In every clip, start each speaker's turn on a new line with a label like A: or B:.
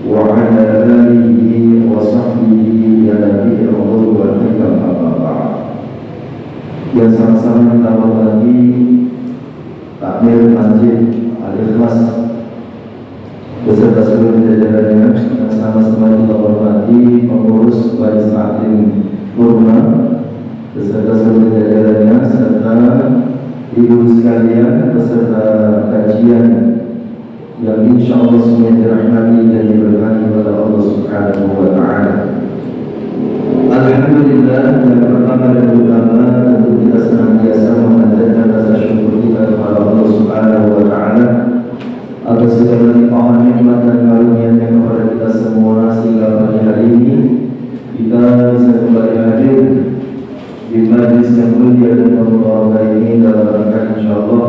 A: وعلى آله وصحبه ya Nabi Allah wa hikam apa-apa yang sama-sama kita hormati takmir Masjid Al-Ikhlas beserta seluruh jajarannya, yang sama-sama kita hormati pengurus Majelis Taklim Purna beserta seluruh jajarannya, serta ibu sekalian beserta kajian yang insya Allah semuanya dirahmati dan diberkati oleh Allah Subhanahu wa Ta'ala. Alhamdulillah, yang pertama dan utama tentu kita senantiasa memanjatkan rasa syukur kita kepada Allah Subhanahu wa Ta'ala atas segala limpahan nikmat dan karunia-Nya kepada kita semua, sehingga pada hari ini kita bisa kembali hadir di majlis yang mulia dan berbahagia ini dalam rangka insyaallah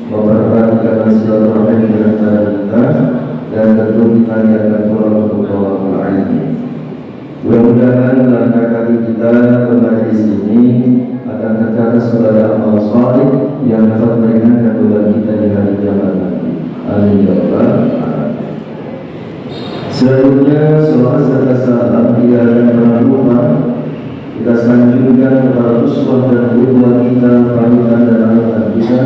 A: memperhatikan silaturahmi di antara kita, dan tentu kita niatkan pula untuk tawakal ilmu. Mudah-mudahan langkah kaki kita ke majlis ini akan tercatat sebagai amal saleh yang dapat meringankan beban kita di hari kiamat nanti. Amin ya rabbal alamin. Selanjutnya salawat serta salam tidak akan pernah lupa kita sanjungkan kepada uswah dan qudwah kita, panutan dan anutan kita,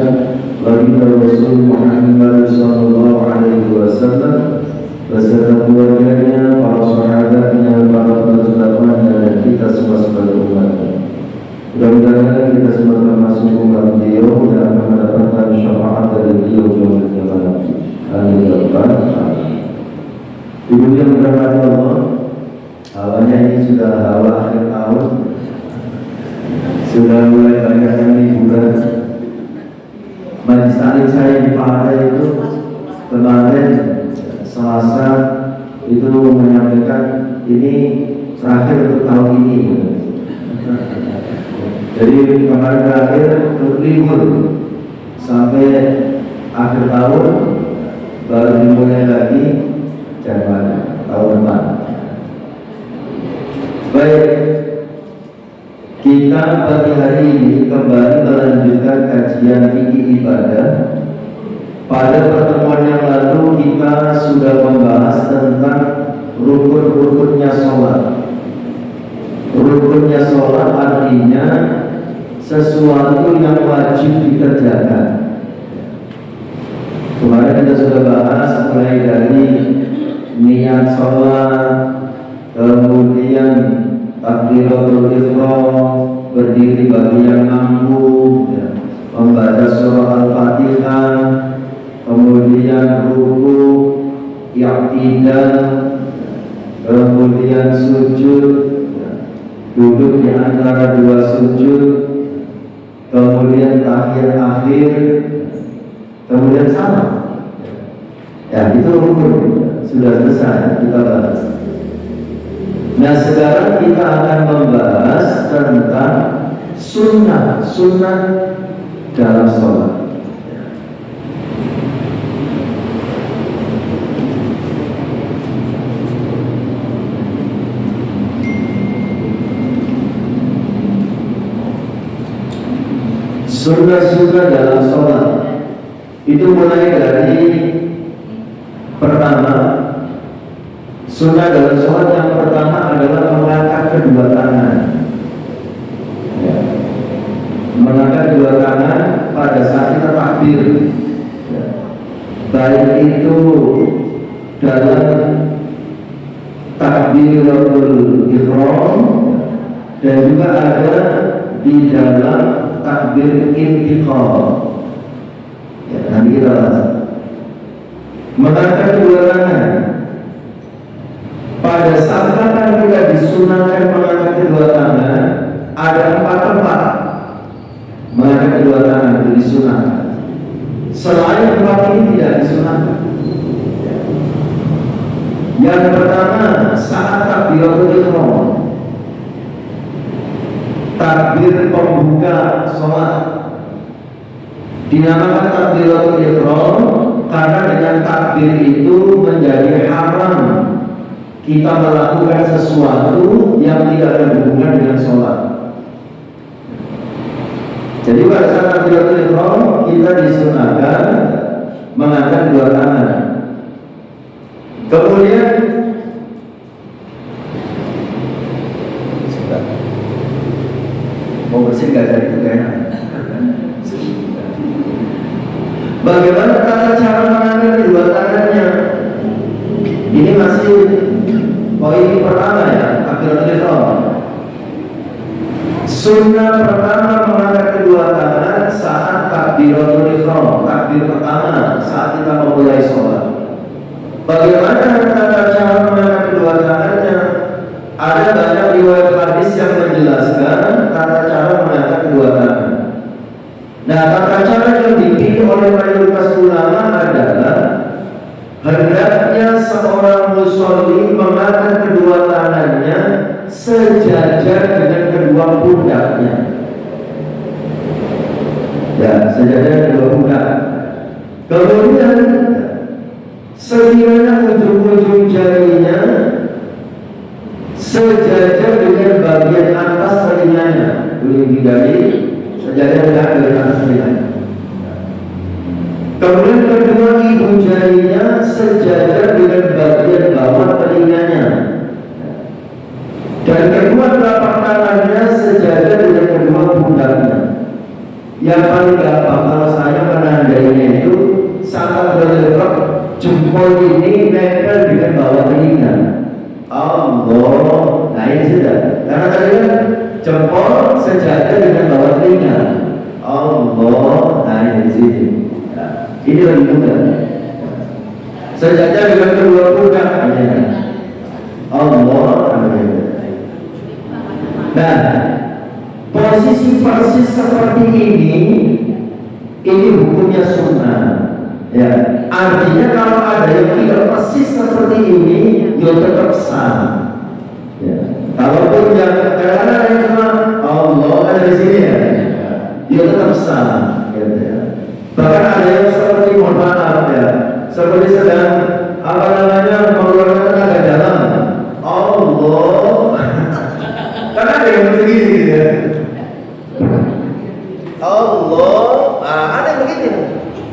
A: baginda Rasul Muhammad sallallahu alaihi wasallam beserta keluarganya, para sahabatnya, para penutupannya, dan kita semua sebagai umatnya. Mudah-mudahan kita semua termasuk umat beliau dan akan mendapatkan syafaat dari beliau di zaman nanti. Amin ya rabbal alamin. Ibu yang dirahmati Allah, awalnya ini sudah awal akhir tahun, sudah mulai banyak yang liburan. Majlis taklim saya di Partai itu kemarin Selasa itu menyampaikan ini terakhir untuk tahun ini. Jadi kemarin terakhir libur sampai akhir tahun, baru dimulai lagi Januari tahun depan. Baik, kita pagi hari ini kembali melanjutkan kajian fikih ibadah. Pada pertemuan yang lalu kita sudah membahas tentang rukun-rukunnya sholat. Rukunnya sholat artinya sesuatu yang wajib dikerjakan. Kemarin kita sudah bahas mulai dari niat sholat, kemudian takbiratul ihram, berdiri bagi yang mampu, membaca surah Al-Fatihah, kemudian ruku, i'tidal, kemudian sujud, duduk di antara dua sujud, kemudian tahiyat akhir, kemudian salam. Ya, itu rukun sudah selesai kita bahas. Nah, sekarang kita akan membahas tentang sunnah dalam sholat. Sunnah dalam sholat itu mulai dari pertama, sunnah dalam sholat yang pertama adalah mengangkat kedua tangan. Ya. Mengangkat kedua tangan pada saat kita takbir. Ya. Baik itu dalam takbiratul ihram dan juga ada di dalam takbir intiqal. Ya, nanti kita bahas. Mengangkat kedua tangan pada saat kita disunahkan mengangkat kedua tangan, ada 4 tempat mengangkat kedua tangan itu disunahkan. Selain tempat ini tidak disunahkan. Yang pertama saat takbiratul ihram, takbir pembuka sholat, dinamakan takbiratul ihram karena dengan takbir itu menjadi haram kita melakukan sesuatu yang tidak ada hubungan dengan sholat. Jadi pada saat takbiratul ihram kita disunahkan mengangkat dua tangan. Kemudian mau bersih nggak dari itu kayaknya. Bagaimana tata cara mengangkat kedua tangannya? Ini masih poin pertama ya, takbiratul ihram. Sunnah pertama mengangkat kedua tangan saat takbiratul ihram, takbir pertama saat kita memulai sholat. Bagaimana tata cara mengangkat kedua tangannya? Ada banyak riwayat hadis yang menjelaskan tata cara mengangkat kedua tangan. Nah, tata cara yang dipilih oleh mayoritas ulama adalah hendaknya seorang musholli mengangkat kedua tangannya sejajar dengan kedua pundaknya. Ya, sejajar kedua pundak. Kemudian sekiranya ujung-ujung jarinya sejajar dengan bagian atas telinganya, ujung jari sejajar dengan bagian atas telinganya. Kemudian kedua ibu jarinya sejajar dengan bagian bawah telinganya, dan kedua telapak tangannya sejajar dengan kedua pundaknya. Yang paling gampang kalau saya menandainya itu sangat bergerak, jempol ini nempel dengan bawah telinga. Allah, nah ini sudah. Karena tadi kan jempol sejajar dengan bawah telinga. Allah, nah ini di sini. Nah, ini lebih mudah. Sejajar dengan kedua pundak. Allah, nah, posisi persis seperti ini hukumnya sunnah. Ya, artinya kalau ada yang tidak persis seperti ini, ya tetap sah. Ya, kalaupun yang karena yang cuma Allah ada di sini ya tetap sah. Gitu ya. Bahkan ada yang seperti mohon maaf ya, seperti sedang apa namanya mengeluarkan tenaga dalam. Allah, karena ada yang begini gitu ya. Allah, ada yang begini.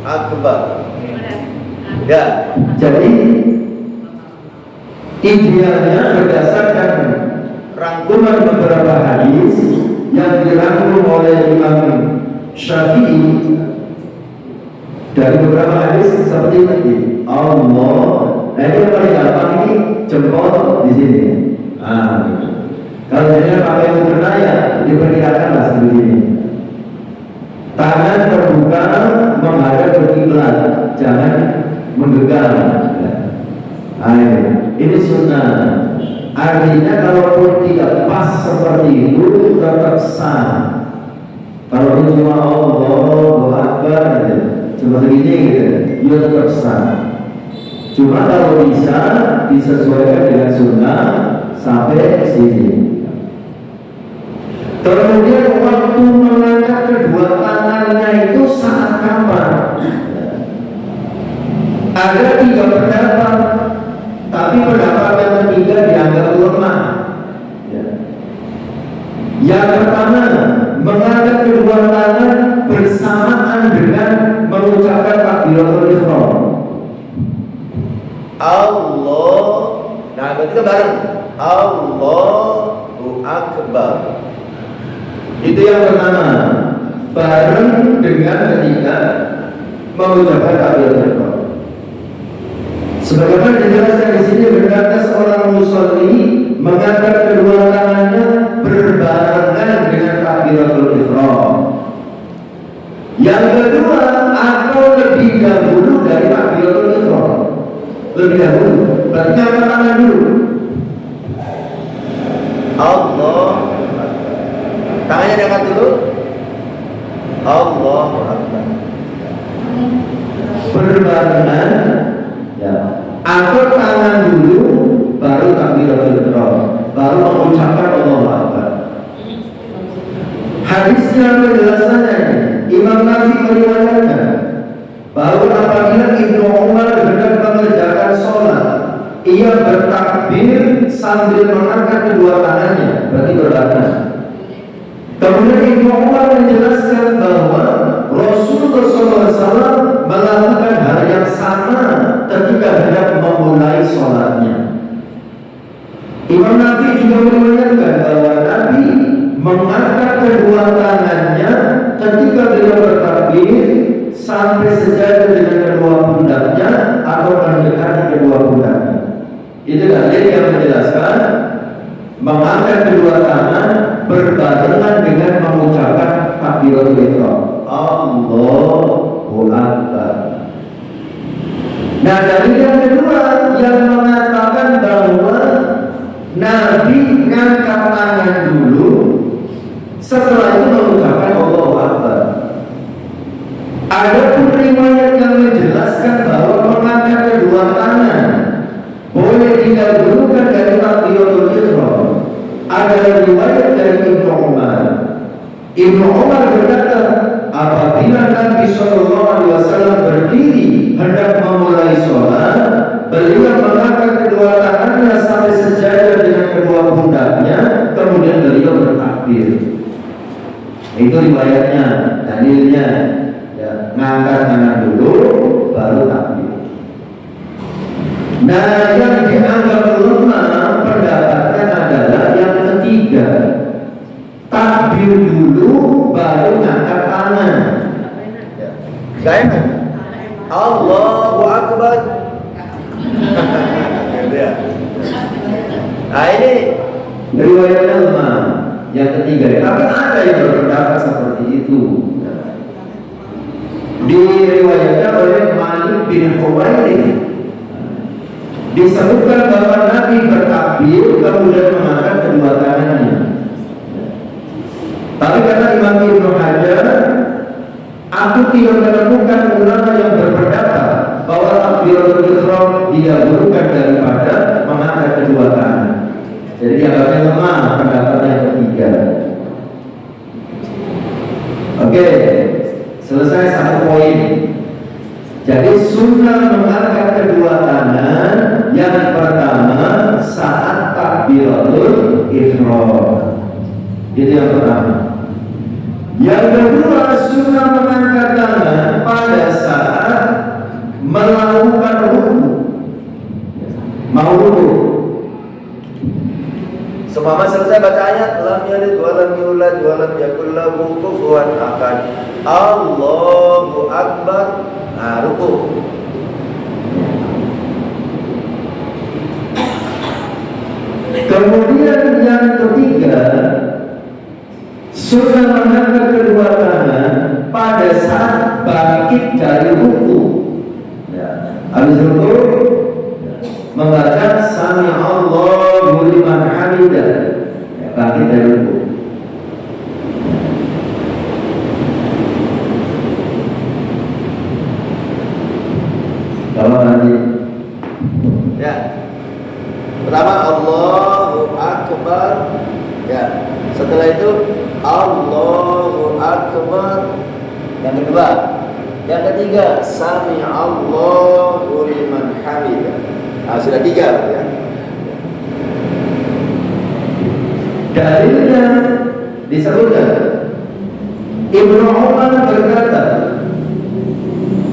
A: Akbar. Ya, jadi idealnya berdasarkan rangkuman beberapa hadis yang dirangkum oleh Imam Syafi'i dari beberapa hadis seperti tadi. Allah, nah ini yang paling gampang ini jempol di sini. Kalau jadinya pakai mukena ya diperkirakanlah seperti ini. Tangan terbuka menghadap ke kiblat, jangan menggenggam. Ini sunnah. Artinya kalaupun tidak pas seperti itu tetap sah. Kalau itu cuma Allahu Akbar, cuma begini gitu, dia tetap sah. Cuma kalau bisa disesuaikan dengan sunnah sampai sini. Kemudian waktu mengangkat kedua tangannya itu saat kapan? Ada 3 pendapat, tapi pendapat yang ketiga dianggap lemah. Yang pertama, mengangkat kedua tangan bersamaan dengan mengucapkan takbiratul ihram. Allah, nah berarti bareng. Allahu Akbar. Itu yang pertama, bareng dengan ketika mengucapkan takbiratul ihram. Sebagaimana dijelaskan di sini, hendaknya seorang musholli mengangkat kedua tangannya berbarengan dengan takbiratul ihram. Yang kedua, atau lebih dahulu dari takbiratul ihram. Lebih dahulu, berarti angkat tangan dulu. Allah, tangannya diangkat dulu. Allah Akbar. Berbarengan, ya. Angkat tangan dulu, baru takbiratul ihram, baru mengucapkan Allahu Akbar. Hadisnya penjelasannya, Imam Nawawi meriwayatkan bahwa apabila Ibnu Umar hendak mengerjakan sholat, ia bertakbir sambil mengangkat kedua tangannya, berarti berbarengan. Kemudian Ibnu Umar menjelaskan bahwa Rasulullah SAW melakukan hal yang sama ketika hendak memulai sholat. Imam Nafi juga meriwayatkan bahwa Nabi mengangkat kedua tangannya ketika beliau bertakbir sampai sejajar dengan kedua pundaknya atau mendekati kedua pundaknya. Itu dalil yang menjelaskan mengangkat kedua tangan berbarengan dengan mengucapkan takbiratul ihram. Allahu Akbar. Nah, dari yang kedua yang mengatakan bahwa Nabi ngangkat tangan dulu, setelah itu mengucapkan Allahu Akbar. Ada pun riwayat yang menjelaskan bahwa mengangkat kedua tangan boleh didahulukan dari takbiratul ihram. Ada riwayat dari Ibnu Umar. Ibnu Umar berkata, apabila Nabi SAW berdiri hendak memulai sholat, beliau mengangkat kedua tangannya sampai sejajar dengan kedua pundaknya, kemudian beliau bertakbir. Itu riwayatnya, dalilnya. Ya, ngangkat tangan dulu, baru takbir. Nah, yang dianggap lemah pendapatnya adalah yang ketiga, takbir dulu, baru ngangkat tangan. Gak enak? Allahu Akbar. Nah, ini riwayatnya lemah. Yang ketiga, tapi ada yang berpendapat seperti itu. Diriwayatkan oleh Malik bin Huwairith, disebutkan bahwa Nabi bertakbir kemudian mengangkat kedua tangannya. Tapi kata Imam Ibnu Hajar, aku tidak menemukan ulama yang berpendapat bahwa takbiratul ihram didahulukan daripada mengangkat kedua tangan. Jadi dianggapnya lemah pendapat yang ketiga. Oke, selesai satu poin. Jadi sunnah mengangkat kedua tangan yang pertama saat takbiratul ihram. Itu yang pertama. Yang kedua, sunnah mengangkat tangan pada saat melakukan ruku. Mau ruku. Seumpama selesai baca ayat lam yalid wa lam yulad wa lam yakul lahu kufuwan ahad. Allahu Akbar. Nah, ruku. Kemudian yang ketiga, sunnah mengangkat kedua tangan pada saat bangkit dari ruku. Ya, habis ruku membaca Sami Allahu liman hamidah. Ya, bangkit dari ruku. Kalau nanti, ya, pertama Allahu Akbar. Ya, setelah itu Allahu Akbar. Yang kedua, yang ketiga Sami Allahu liman hamidah. Nah, sudah tiga ya. Dalilnya disebutkan Ibnu Umar berkata,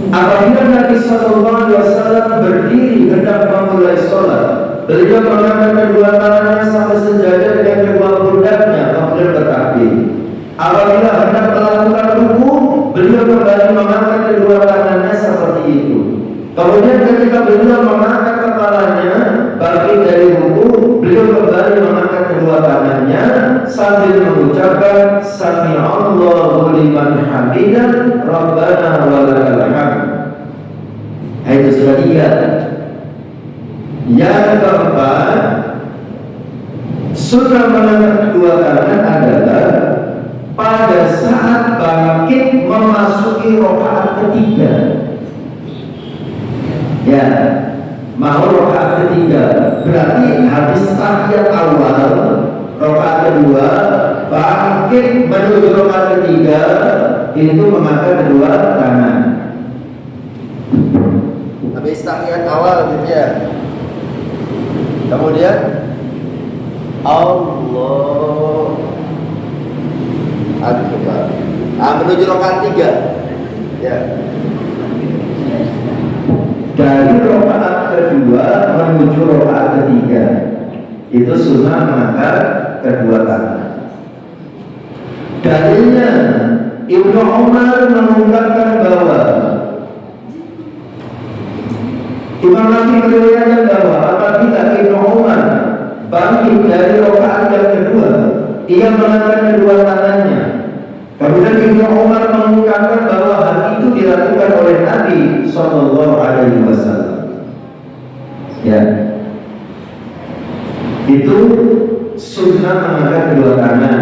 A: apabila Nabi SAW berdiri hendak memulai sholat, beliau mengangkat kedua tangannya sampai sejajar dengan kedua pundaknya, kemudian bertakbir. Apabila hendak melakukan ruku, beliau kembali mengangkat kedua tangannya seperti itu. Kemudian ketika beliau mengangkat kepalanya bangkit dari ruku, beliau kembali mengangkat kedua tangannya sambil mengucapkan Sami Allahu liman hamidah Rabbana walakal hamd. Itu sudah tiga. Yang keempat, sunnah mengangkat kedua tangan adalah pada saat bangkit memasuki rakaat ketiga. Ya, mau rakaat ketiga berarti habis tahiyat awal, rakaat kedua bangkit menuju rakaat ketiga, itu mengangkat kedua tangan. Habis tahiyat awal gitu ya. Kemudian Allah Akbar. Menuju rakaat tiga. Ya. Dari rakaat kedua menuju rakaat ketiga. Itu sunnah mengangkat kedua tangan. Dalilnya Ibnu Umar mengungkapkan bahwa Imam Nawawi meriwayatkan bahwa apabila Ibnu Umar bangkit dari rakaat yang kedua, ia mengangkat kedua tangannya. Kemudian Ibnu Umar mengungkapkan bahwa hal itu dilakukan oleh Nabi Shallallahu Alaihi Wasallam. Ya, itu sunnah mengangkat kedua tangan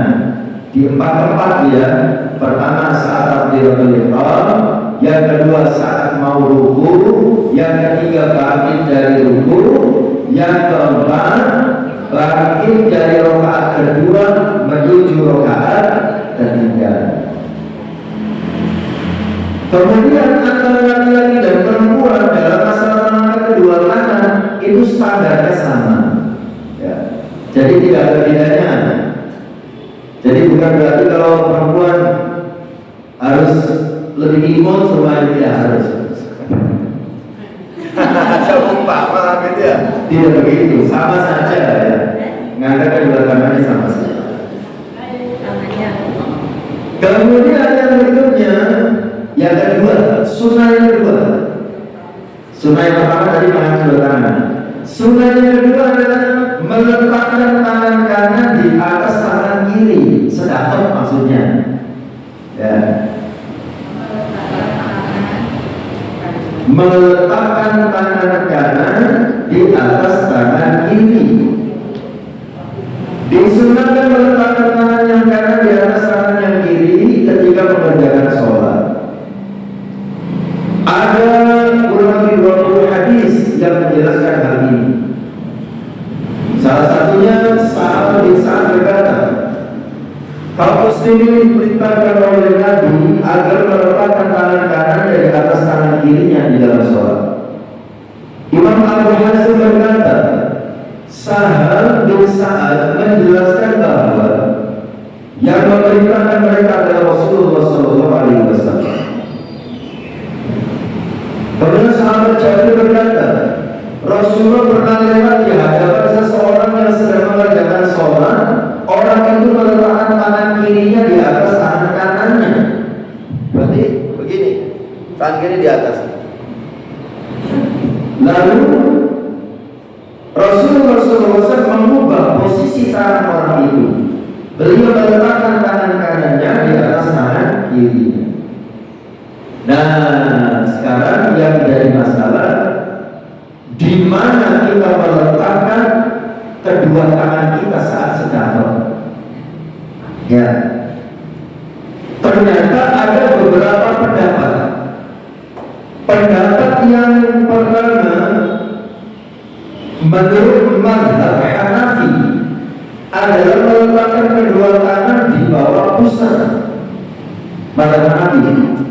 A: di 4 tempat ya. Pertama saat takbiratul ihram, yang kedua saat mau ruku, yang ketiga bangkit dari ruku, yang keempat bangkit dari rakaat kedua menuju rakaat ketiga. Kemudian antara laki-laki dan perempuan dalam masalah mengangkat kedua tangan itu standarnya sama. Ya. Jadi tidak ada bedanya. Jadi bukan berarti kalau perempuan harus lebih imut, semuanya tidak harus. Sumpah malah gitu ya. Tidak begitu, sama saja ya. Ngangkat kedua tangannya sama saja. Kemudian yang berikutnya, yang kedua, sunnah yang kedua. Sunnah yang pertama tadi mengangkat kedua tangan. Sunnah yang kedua adalah meletakkan tangan kanan di atas tangan kiri, sedekap maksudnya. Ya. Meletakkan tangan kanan di atas tangan kiri. Disunahkan meletakkan tangan yang kanan di atas tangan yang kiri ketika mengerjakan sholat. Ada kurang lebih 20 hadis yang menjelaskan hal ini. Salah satunya Sa'ad bin Sa'ad berkata, kaum muslimin diperintahkan oleh Nabi agar meletakkan tangan kanan di atas tangan kirinya di dalam sholat. Imam Abu Hazim berkata, Sahal bin Sa'ad menjelaskan bahwa yang memerintahkan mereka adalah Rasulullah SAW. Kemudian sahabat Jabir berkata, Rasulullah pernah lewat di hadapan seseorang yang sedang mengerjakan sholat. Orang itu meletakkan tangan kirinya di atas tangan kanannya. Berarti begini, tangan kiri di atas. Lalu Rasulullah SAW mengubah posisi tangan orang itu. Beliau meletakkan tangan kanannya di atas tangan kirinya. Nah, sekarang yang menjadi masalah di mana kita meletakkan kedua tangan kita saat sedekap. Ya. Ternyata ada beberapa pendapat. Pendapat yang pertama menurut mazhab Hanafi adalah meletakkan kedua tangan di bawah pusar. Mazhab Hanafi.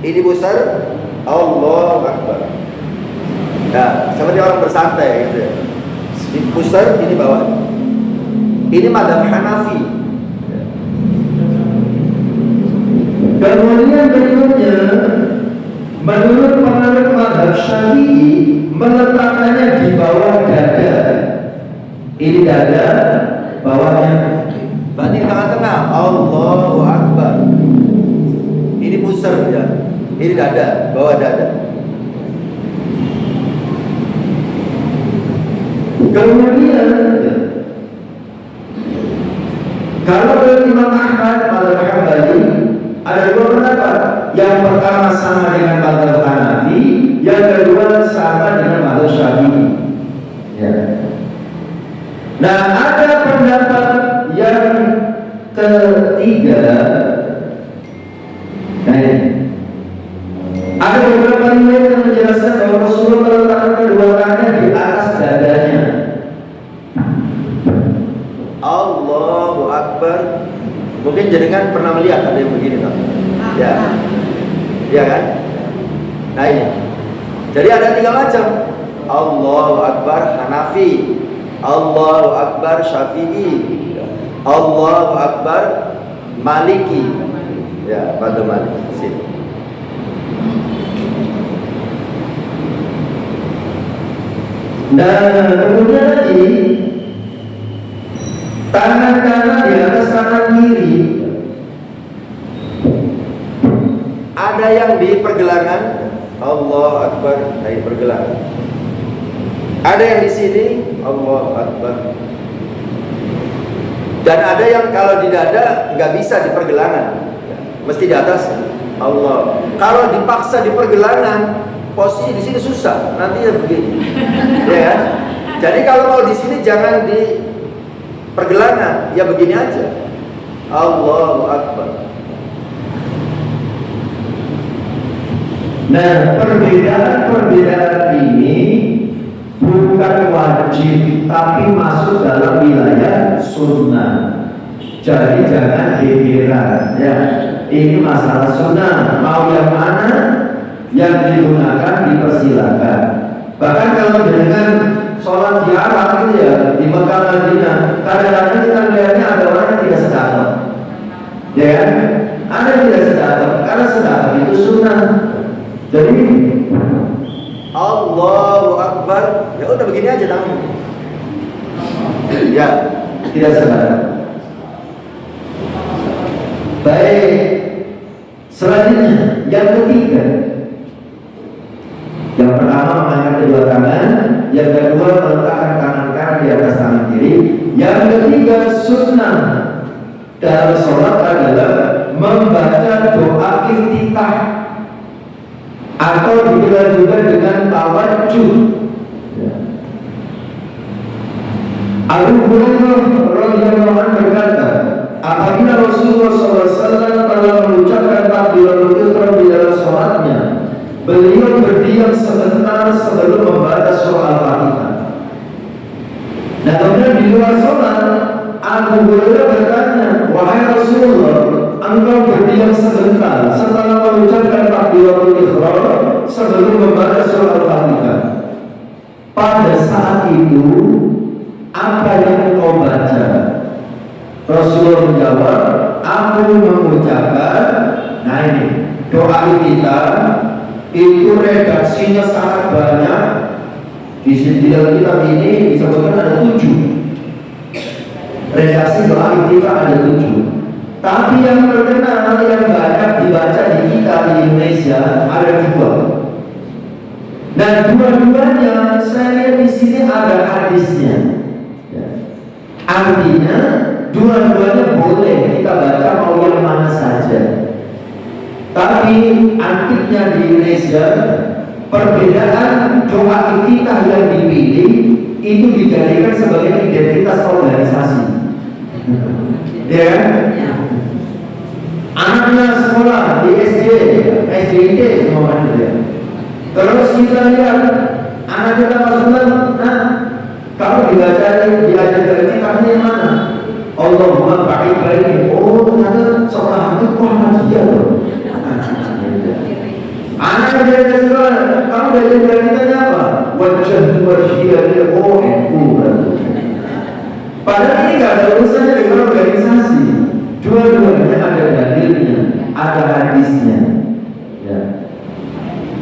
B: Ini pusar, Allahu Akbar. Nah, seperti orang bersantai gitu ya. Ini pusar, ini bawah. Ini mazhab Hanafi.
A: Kemudian berikutnya, menurut penganut mazhab Syafi'i, meletakkannya di bawah dada. Ini dada, bawahnya.
B: Berarti di tengah-tengah, Allahu Akbar. Ini pusar ya. Ini dada, bawah dada.
A: Kemudian kalau dari Imam Ahmad Al-Hambali ada dua pendapat. Yang pertama sama dengan mazhab Hanafi, yang kedua sama dengan mazhab Syafi'i. Ya. Nah, ada pendapat yang ketiga. Nah, ada beberapa riwayat yang menjelaskan bahwa Rasulullah meletakkan kedua tangannya di atas dadanya.
B: Allahu Akbar. Mungkin jenengan pernah melihat ada yang begini tak? Ya, ya kan? Nah ini. Jadi ada 3 macam. Allahu Akbar Hanafi, Allahu Akbar Syafi'i, Allahu Akbar Maliki. Ya, pada Maliki. Sini.
A: Dan kemudian lagi tangan kanan di atas tangan kiri.
B: Ada yang di pergelangan, Allah Akbar, dari pergelangan. Ada yang di sini, Allah Akbar. Dan ada yang kalau di dada nggak bisa di pergelangan, mesti di atas, Allah. Kalau dipaksa di pergelangan, posisi di sini susah, nanti ya begini, ya kan? Jadi kalau mau di sini jangan di pergelangan, ya begini aja, Allahu Akbar.
A: Nah, perbedaan ini bukan wajib, tapi masuk dalam wilayah sunnah. Jadi jangan heran, ya. Ini masalah sunnah. Mau yang mana yang digunakan dipersilakan. Bahkan kalau dengan sholat di Arab gitu ya, di Mekah Madinah, kadang-kadang kita melihatnya ada orang yang tidak sedekah, ya kan? Ada yang tidak sedekah, karena sedekah itu sunnah. Jadi
B: Allahu Akbar, ya udah begini aja tangan. Ya,
A: tidak sedekah. Baik, selanjutnya yang ketiga. Yang pertama mengangkat kedua tangan, yang kedua meletakkan tangan kanan di atas tangan kiri, yang ketiga sunnah dalam sholat adalah membaca doa iftitah atau dikenal juga dengan tawajjuh. Abu Hurairah radhiyallahu anhu berkata, apabila Rasulullah SAW telah mengucapkan takbiratul ihram di dalam sholatnya, beliau berdiam sebentar sebelum membaca surah Al-Fatihah. Nah, kemudian di luar sholat, Abu Hurairah bertanya, wahai Rasulullah, engkau berdiam sebentar setelah mengucapkan takbiratul ihram sebelum membaca surah Al-Fatihah. Pada saat itu, apa yang engkau baca? Rasulullah menjawab, aku mengucapkan, nah ini doa kita itu redaksinya sangat banyak. Di dalam kitab ini disebutkan ada 7 redaksi doa kita, ada 7. Tapi yang terkenal yang banyak dibaca di kita di Indonesia ada 2. Dan dua-duanya saya lihat di sini ada hadisnya. Artinya dua-duanya boleh kita baca mau yang mana saja. Tapi antiknya di Indonesia perbedaan doa iftitah yang dipilih itu dijadikan sebagai identitas organisasi. Ya, anaknya sekolah di SDIT semuanya ya. Terus kita lihat anak kita masuk, nah kalau diajar iftitahnya yang mana? Allahumma baik. Oh, ternyata seorang itu Muhammadiyah loh. Anak belajar sekolah, kamu belajar kita apa? Wajah ONU. Padahal ini nggak ada urusannya dengan organisasi. Dua-duanya ada dalilnya, ada hadisnya. Ya.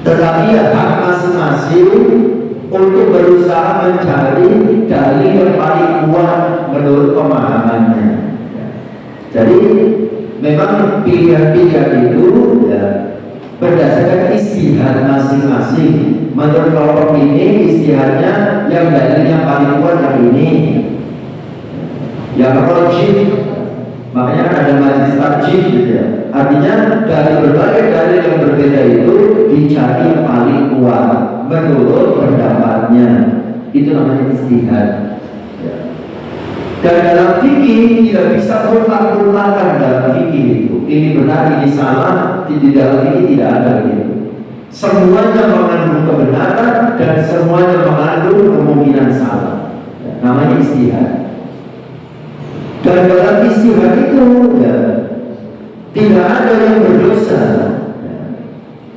A: Tetapi ya hak masing-masing untuk berusaha mencari dalil yang paling kuat menurut pemahamannya. Jadi memang pilihan-pilihan itu ya, berdasarkan istihad masing-masing. Menurut kelompok ini istihadnya yang dalilnya paling kuat yang ini, yang rajih. Makanya kan ada majelis tarjih gitu ya. Artinya dari berbagai dalil yang berbeda itu dicari yang paling kuat menurut pendapatnya. Itu namanya istihad. Dan dalam fikih tidak bisa mutlak-mutlakan dalam fikih itu. Ini benar, ini salah. Di dalam fikih tidak ada gitu. Semuanya mengandung kebenaran dan semuanya mengandung kemungkinan salah. Namanya istihad. Dan dalam istihad itu ya, tidak ada yang berdosa.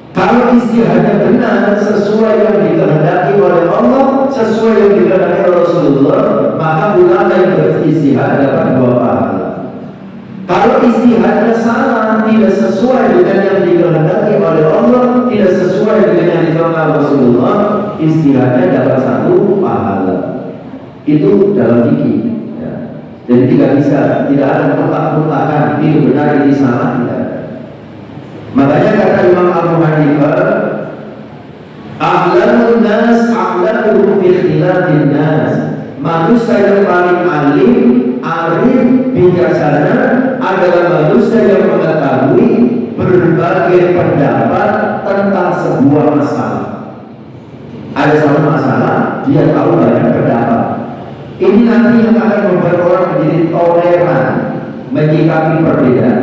A: Kalau istihadnya benar sesuai yang dikehendaki oleh Allah, sesuai yang dikehendaki oleh Rasulullah, maka ulama yang beristihad dapat 2 pahala. Kalau istihadnya salah, tidak sesuai dengan yang dikehendaki oleh Allah, tidak sesuai dengan yang dikehendaki Rasulullah, istihadnya dapat 1 pahala. Itu dalam fikih. Ya. Jadi tidak bisa, tidak ada mutlak-mutlakan ini benar ini salah, tidak ada. Makanya kata Imam Abu Hanifah, a'lamun nas a'lamuhum fi ikhtilafin nas. Manusia yang paling alim, arif, bijaksana adalah manusia yang mengetahui berbagai pendapat tentang sebuah masalah. Ada satu masalah, dia tahu banyak pendapat. Ini nanti yang akan membuat orang menjadi toleran menyikapi perbedaan.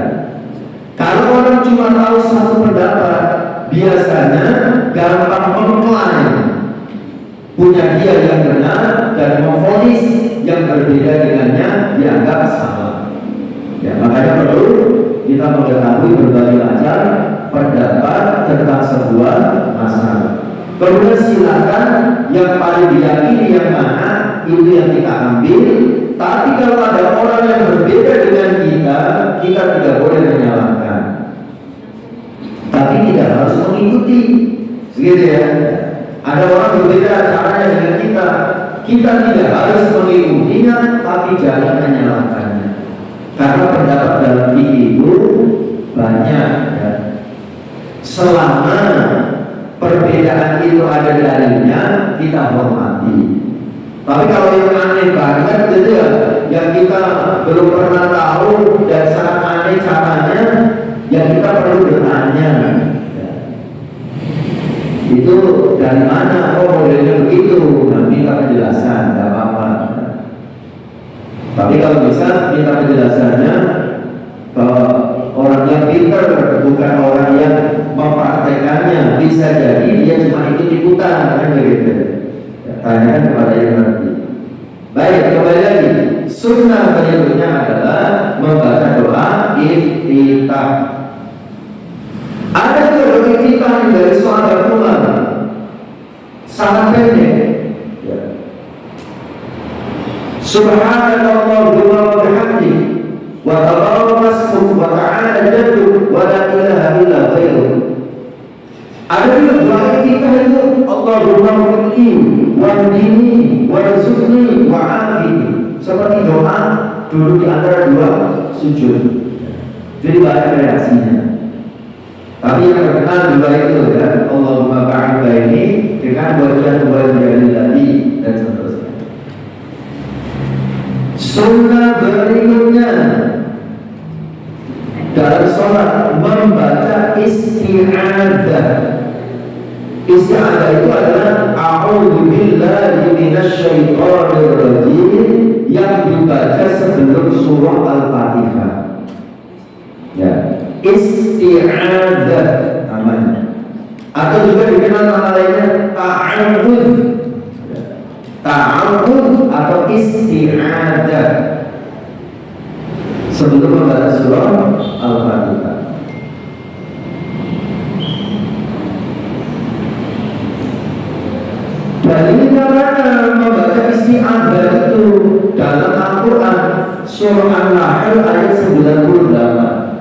A: Kalau orang cuma tahu satu pendapat, biasanya gampang mengklaim punya dia yang benar dan memvonis yang berbeda dengannya dianggap salah. Ya, makanya perlu kita mengetahui berbagai macam pendapat tentang sebuah masalah. Kemudian silakan yang paling diyakini yang mana itu yang kita ambil. Tapi kalau ada orang yang berbeda dengan kita, kita tidak boleh menyalahkan. Tapi tidak harus mengikuti, begitu ya. Ada orang berbeda caranya dengan kita tidak harus mengikutinya, tapi jangan menyalahkannya. Karena pendapat dalam fikih itu banyak. Ya. Selama perbedaan itu ada dalilnya, kita hormati. Tapi kalau yang aneh banget gitu ya, yang kita belum pernah tahu dan sangat aneh caranya, yang kita perlu bertanya. Ya. Itu dari mana? Oh, modelnya begitu. Nah, minta penjelasan, tidak apa-apa. Tapi kalau bisa minta penjelasannya bahwa orang yang pintar bukan orang yang mempraktekannya, bisa jadi dia cuma ikut-ikutan kan begitu. Ya, tanyakan kepada yang nanti. Baik, kembali lagi. Sunnah berikutnya adalah membaca doa iftitah. Ada juga doa iftitah dari sahabat Umar, sangat pendek. Ya. Subhanallahumma wa bihamdihi wa tabaraka ismuhu wa ta'ala jadduhu wa la ilaha illa ghairuh. Ada juga doa iftitah itu Allahumma firli wahdini warzuqni wa'afini. Seperti doa dulu di antara dua sujud. Jadi banyak reaksinya. Tapi yang terkenal dua itu ya, Allahumma ba'id baini dengan wajah lati dan seterusnya. Sunnah berikutnya dalam sholat membaca isti'adzah. Isti'adzah itu adalah a'udzu billahi minasyaitonir rajim yang dibaca sebelum surah Al-Fatihah. Ya, isti'adzah namanya. Atau juga dikenal nama lainnya ta'awudz. Ta'awudz atau isti'adzah sebelum membaca surah Al-Fatihah. Dalilnya mana membaca isti'adzah itu dalam Al-Quran surah An-Nahl ayat 98.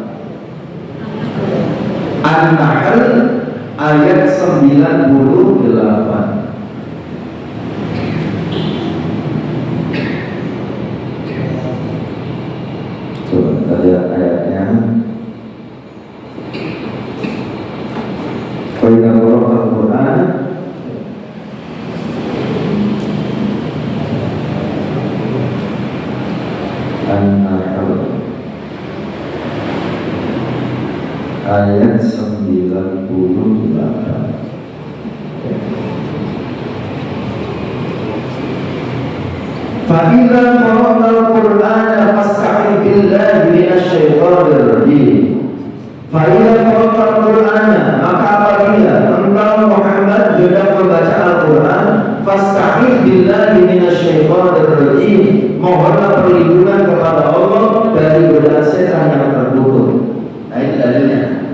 A: An-Nahl ayat 98. Coba kita lihat ayatnya. Qaidah Al-Quran An-Nahl ayat 98. Fa'idza qara'ta al-Qur'ana fasta'idz billahi minasyaitonir rajim. Fa'idza qara'ta al-Qur'ana, maka apabila engkau Muhammad hendak membaca Al-Quran, fasta'idz billahi minasyaitonir rajim, mohonlah perlindungan kepada Allah dari godaan setan yang terkutuk. Nah, itu dalilnya.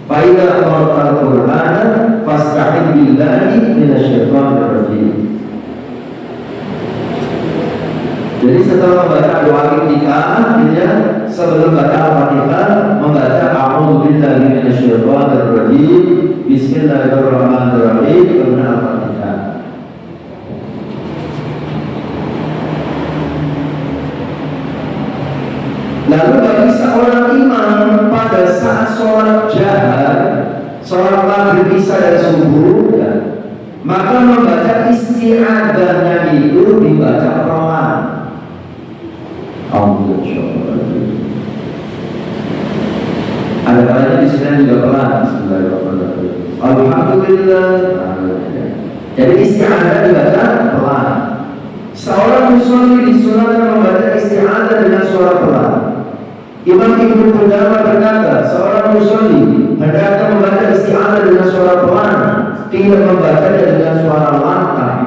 A: Fa'idza qara'ta al-Qur'ana fasta'idz billahi minasyaitonir rajim. Jadi setelah membaca doa iftitah, ya, sebelum baca Al-Fatihah membaca a'udzu billahi minasyaitonir rajim, bismillahirrahmanirrahim, kemudian Al-Fatihah. Lalu bagi seorang imam pada saat sholat jahat, sholat maghrib, isya dan subuh, ya, maka membaca isti'adzahnya itu dibaca pelan. Ada kalanya di sini juga pelan. Bismillahirrahmanirrahim. Alhamdulillah. Jadi isti'adzah dibaca pelan. Seorang musolli disunahkan membaca isti'adzah dengan suara pelan. Imam Ibnu Qudamah berkata, seorang musolli hendaknya membaca isti'adzah dengan suara pelan, tidak membacanya dengan suara lantang.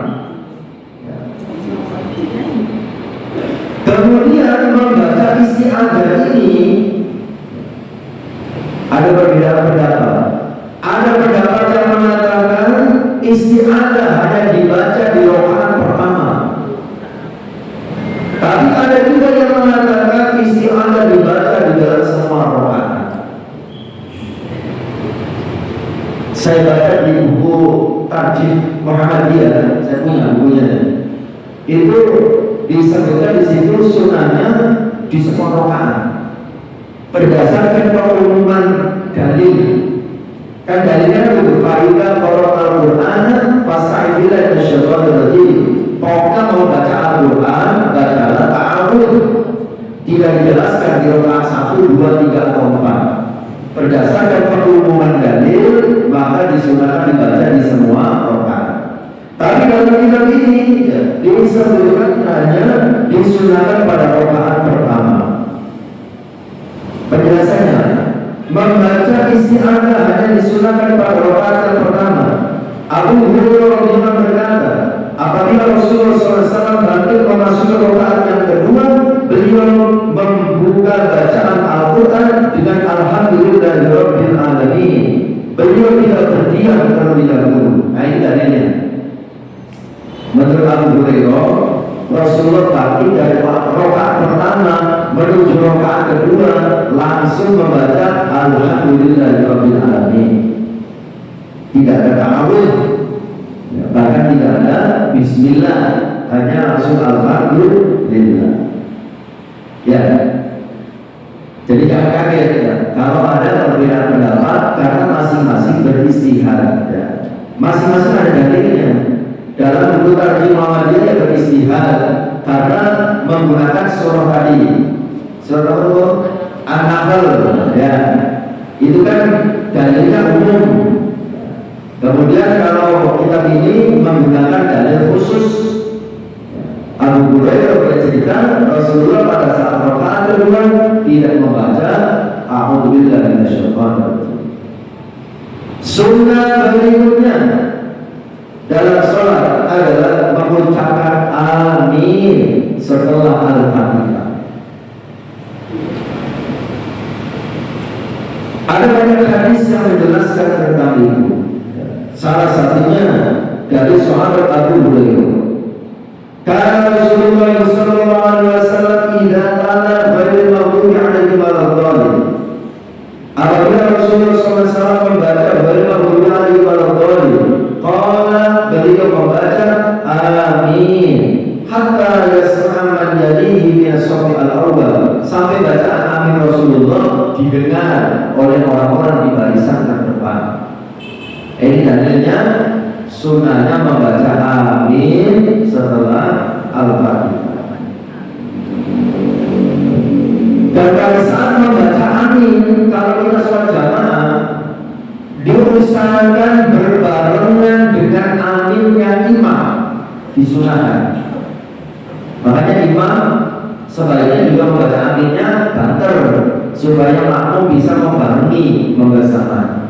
A: Kemudian membaca isti'adzah ini ada perbedaan pendapat. Ada pendapat yang mengatakan isti'adzah hanya dibaca di rakaat pertama. Tapi ada juga yang mengatakan isti'adzah dibaca di dalam semua rakaat. Saya baca di buku Tarjih Muhammadiyah, saya punya bukunya. Itu disebutkan di situ sunahnya di semua rakaat. Berdasarkan pengumuman dalil. Kan dalilnya itu fa'idza qara'al Qur'ana fasta'idz billahi minasyaitonir rajim. Pokoknya mau baca Al-Quran, bacalah ta'awudz. Tidak dijelaskan di rakaat 1, 2, 3, atau 4. Berdasarkan pengumuman dalil, maka disunahkan dibaca di semua rakaat. Tapi dalam kitab ini ya, disebutkan hanya disunahkan pada rakaat pertama. Penjelasannya, membaca isti'adzah hanya disunahkan pada rakaat yang pertama. Abu Hurairah radhiyallahu berkata, apabila Rasulullah SAW bangkit memasuki rakaat yang kedua, beliau membuka bacaan Al-Quran dengan Alhamdulillahirabbil alamin. Beliau tidak berdiam terlebih dahulu. Nah, ini dalilnya. Menurut Abu Hurairah, Rasulullah bangkit dari rakaat pertama menuju rakaat kedua langsung membaca Alhamdulillahirabbil alamin. Tidak ada ta'awudz, bahkan tidak ada bismillah, hanya langsung alhamdulillah. Ya. Jadi jangan kaget ya, kalau ada perbedaan pendapat karena masing-masing beristihad ya. Masing-masing ada dalilnya. Dalam buku Tarjih Muhammadiyah beristihad karena menggunakan surah tadi. Surah An-Nahl ya. Itu kan dalilnya umum. Kemudian kalau kitab ini menggunakan dalil khusus. Abu Hurairah bercerita Rasulullah pada saat rakaat kedua tidak membaca A'udzubillahi minasyaitonir rajim. Sunnah berikutnya dalam sholat adalah mengucapkan amin setelah Al-Fatihah. Ada banyak hadis yang menjelaskan tentang itu. Salah satunya dari sahabat Abu Hurairah. Karena Rasulullah sallallahu alaihi wasallam idza qala ghairil maghdubi 'alaihim waladdallin. Apabila Rasulullah SAW membaca ghairil maghdubi 'alaihim waladdallin, qala, beliau membaca amin hatta yasma'a man yalihi min as-safi al-awwal, sampai bacaan amin Rasulullah didengar oleh orang-orang di barisan terdepan. Ini dalilnya sunnahnya membaca amin setelah Al-Fatihah. Dan pada saat membaca amin, kalau kita sholat jamaah, diusahakan berbarengan dengan aminnya imam, disunahkan. Makanya imam sebaiknya juga membaca aminnya banter supaya makmum bisa membarengi membersama.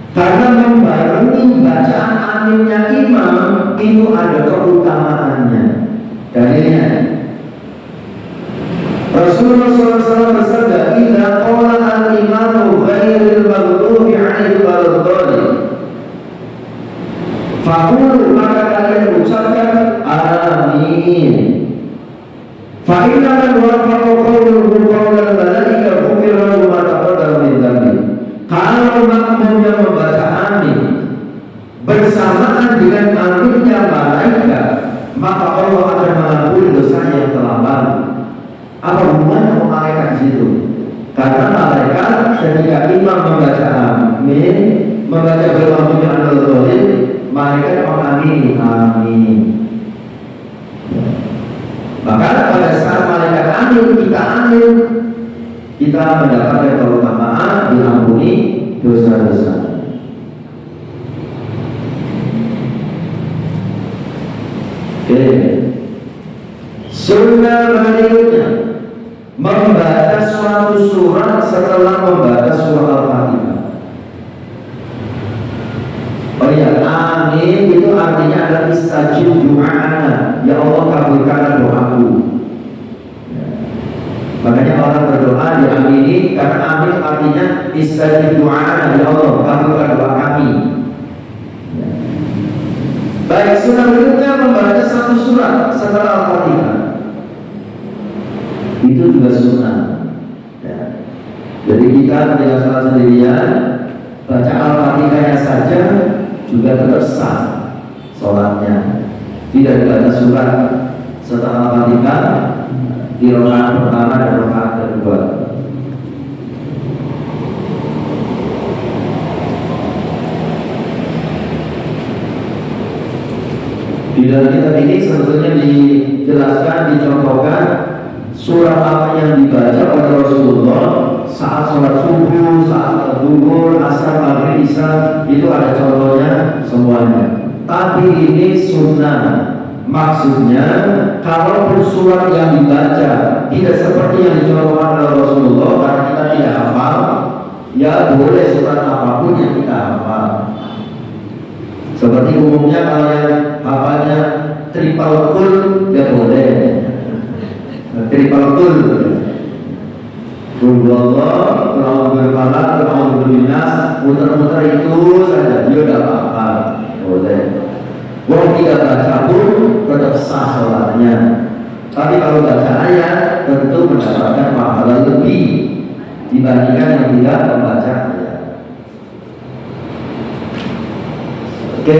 A: Karena membarengi bacaan aminnya imam itu ada keutamaannya. Dalilnya Rasulullah SAW bersabda, "Idza qala al-imamu ghairil maghdubi 'alaihim waladdallin, faqulu, maka kalian ucapkan amin. Fa inna man wafaqa qawluhu qawlan malaika ghufira lahu ma taqaddama min dhanbi." Kalau makmumnya membaca amin bersamaan dengan aminnya malaikat, maka Allah akan mengampuni dosa yang telah lalu. Apa hubungannya malaikat di situ. Karena malaikat ketika imam membaca amin, membaca bermaksud al-Dhalin, malaikat mengamini amin. Maka pada saat malaikat amin, kita mendapatkan pertolongan, diampuni dosa-dosa. Oke. Sunnah berikutnya membaca suatu surat setelah membaca surah Al-Fatihah. Oh iya, amin itu artinya adalah istajib du'ana, ya Allah kabulkanlah doaku. Makanya orang berdoa diamini karena amin artinya istajib du'ana, ya Allah kabulkan doa kami. Baik, sunnah berikutnya membaca satu surat setelah Al-Fatihah. Itu juga sunnah. Ya. Jadi kita tidak salah sendirian, baca Al-Fatihahnya saja juga tetap sah sholatnya. Tidak dibaca surat setelah Al-Fatihah di rakaat pertama dan rakaat kedua. Di dalam kitab ini sebetulnya dijelaskan, dicontohkan surah apa yang dibaca oleh Rasulullah saat sholat subuh, saat zuhur, asar, maghrib, isya, itu ada contohnya semuanya. Tapi ini sunnah, maksudnya kalau surat yang dibaca tidak seperti yang dicontohkan oleh Rasulullah karena kita tidak hafal, ya boleh surat apapun yang kita hafal. Seperti umumnya kalau yang hafalnya triple kul, ya boleh. Triple kul, Kulullah, Kulullah berfalak, Kulullah berbinas, muter-muter itu saja, dia tidak apa-apa, boleh. Wong tidak baca pun tetap sah sholatnya. Tapi kalau baca ayat tentu mendapatkan pahala lebih dibandingkan yang tidak membaca ayat. Oke,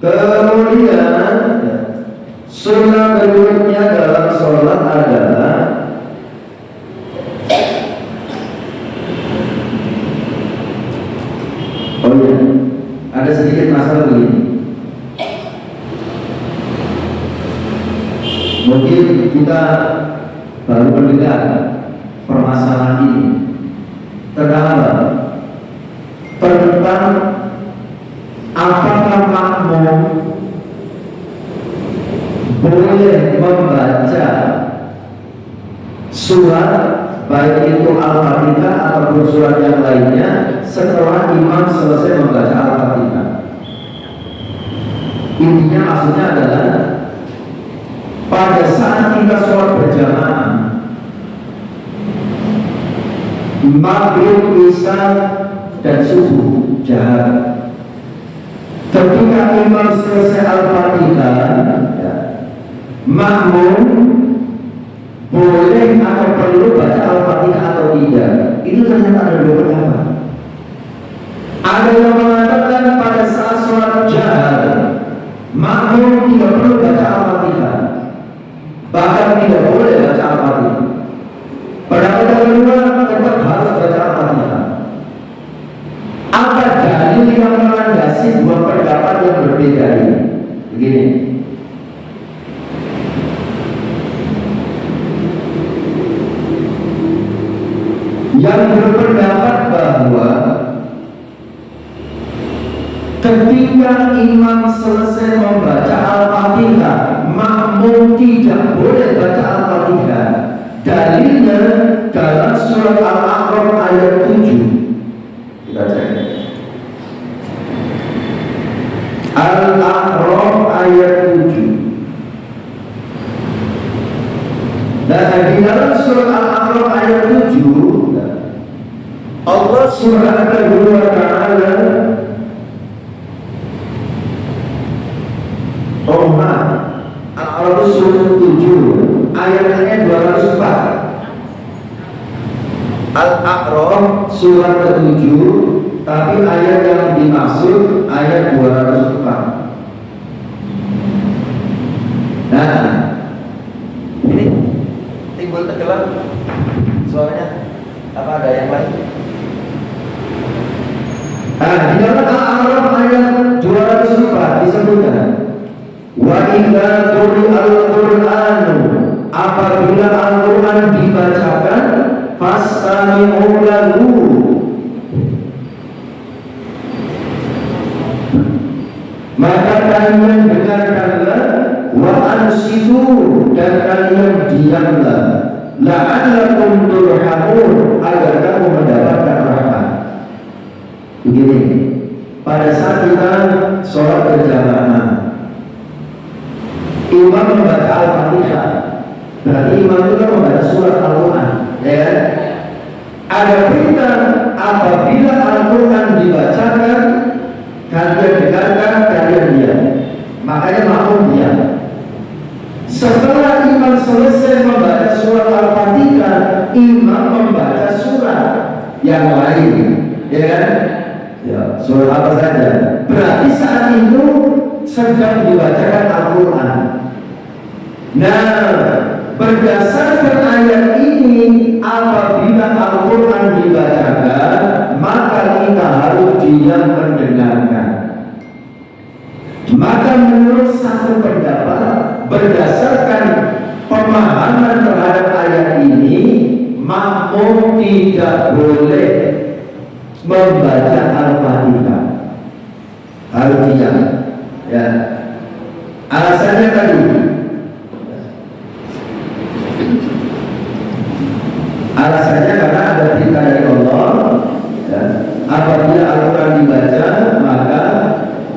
A: kemudian sunnah berikutnya dalam sholat adalah ada sedikit masalah begini. Mungkin kita baru mendengar permasalahan ini tentang apakah makmum boleh membaca surat baik itu Al-Fatihah ataupun surat yang lainnya setelah imam selesai membaca Al-Fatihah. Intinya maksudnya adalah pada saat kita sholat berjamaah maghrib, isya dan subuh jahat, ketika imam selesai Al-Fatihah, makmum boleh atau perlu baca Al-Fatihah atau tidak. Itu ternyata ada dua pendapat. Ada yang mengatakan pada saat sholat jahat makmum tidak perlu baca Al-Fatihah, bahkan tidak boleh baca Al-Fatihah. Pendapat kedua tetap harus baca Al-Fatihah. Apa dalil yang melandasi dua pendapat yang berbeda ini? Begini, yang berpendapat bahwa ketika imam selesai membaca Al-Fatihah, makmum tidak boleh baca Al-Fatihah. Dalilnya dalam surat Al-A'raf ayat 7. Kita cek. Al-A'raf ayat 7. Dan di dalam surat Al-A'raf ayat 7, Allah Subhanahu wa ta'ala Al-A'raf surat 7 ayatnya 204. Al-A'raf surat ke-7, tapi ayat yang dimaksud ayat 204. Nah, ini
B: timbul tenggelam suaranya. Apa ada yang lain?
A: Di dalam Al-A'raf ayat 204 disebutkan, wa idza quri'al Qur'anu, apabila Al-Qur'an dibacakan, fastami'u lahu, maka kalian dengarkanlah, wa ansitu, dan kalian diamlah, la'allakum turhamun, agar kamu mendapatkan rahmat. Begini, pada saat kita sholat berjamaah, imam membaca Al-Fatihah, berarti imam itu kan membaca surat Al-Quran, ya kan? Ada perintah apabila Al-Quran dibacakan, kalian dengarkan, kalian diam. Makanya makmum diam. Setelah imam selesai membaca surat Al-Fatihah, imam membaca surat yang lain, ya kan? Ya, surat apa saja. Berarti saat itu sedang dibacakan Al-Quran. Nah, berdasarkan ayat ini, apabila Al-Quran dibacakan, maka kita harus diam mendengarkan. Maka menurut satu pendapat, berdasarkan pemahaman terhadap ayat ini, makmum tidak boleh membaca Al-Fatihah, harus diam. Ya, alasannya tadi, alasannya karena ada perintah dari Allah. Ya, apabila Al-Quran dibaca, maka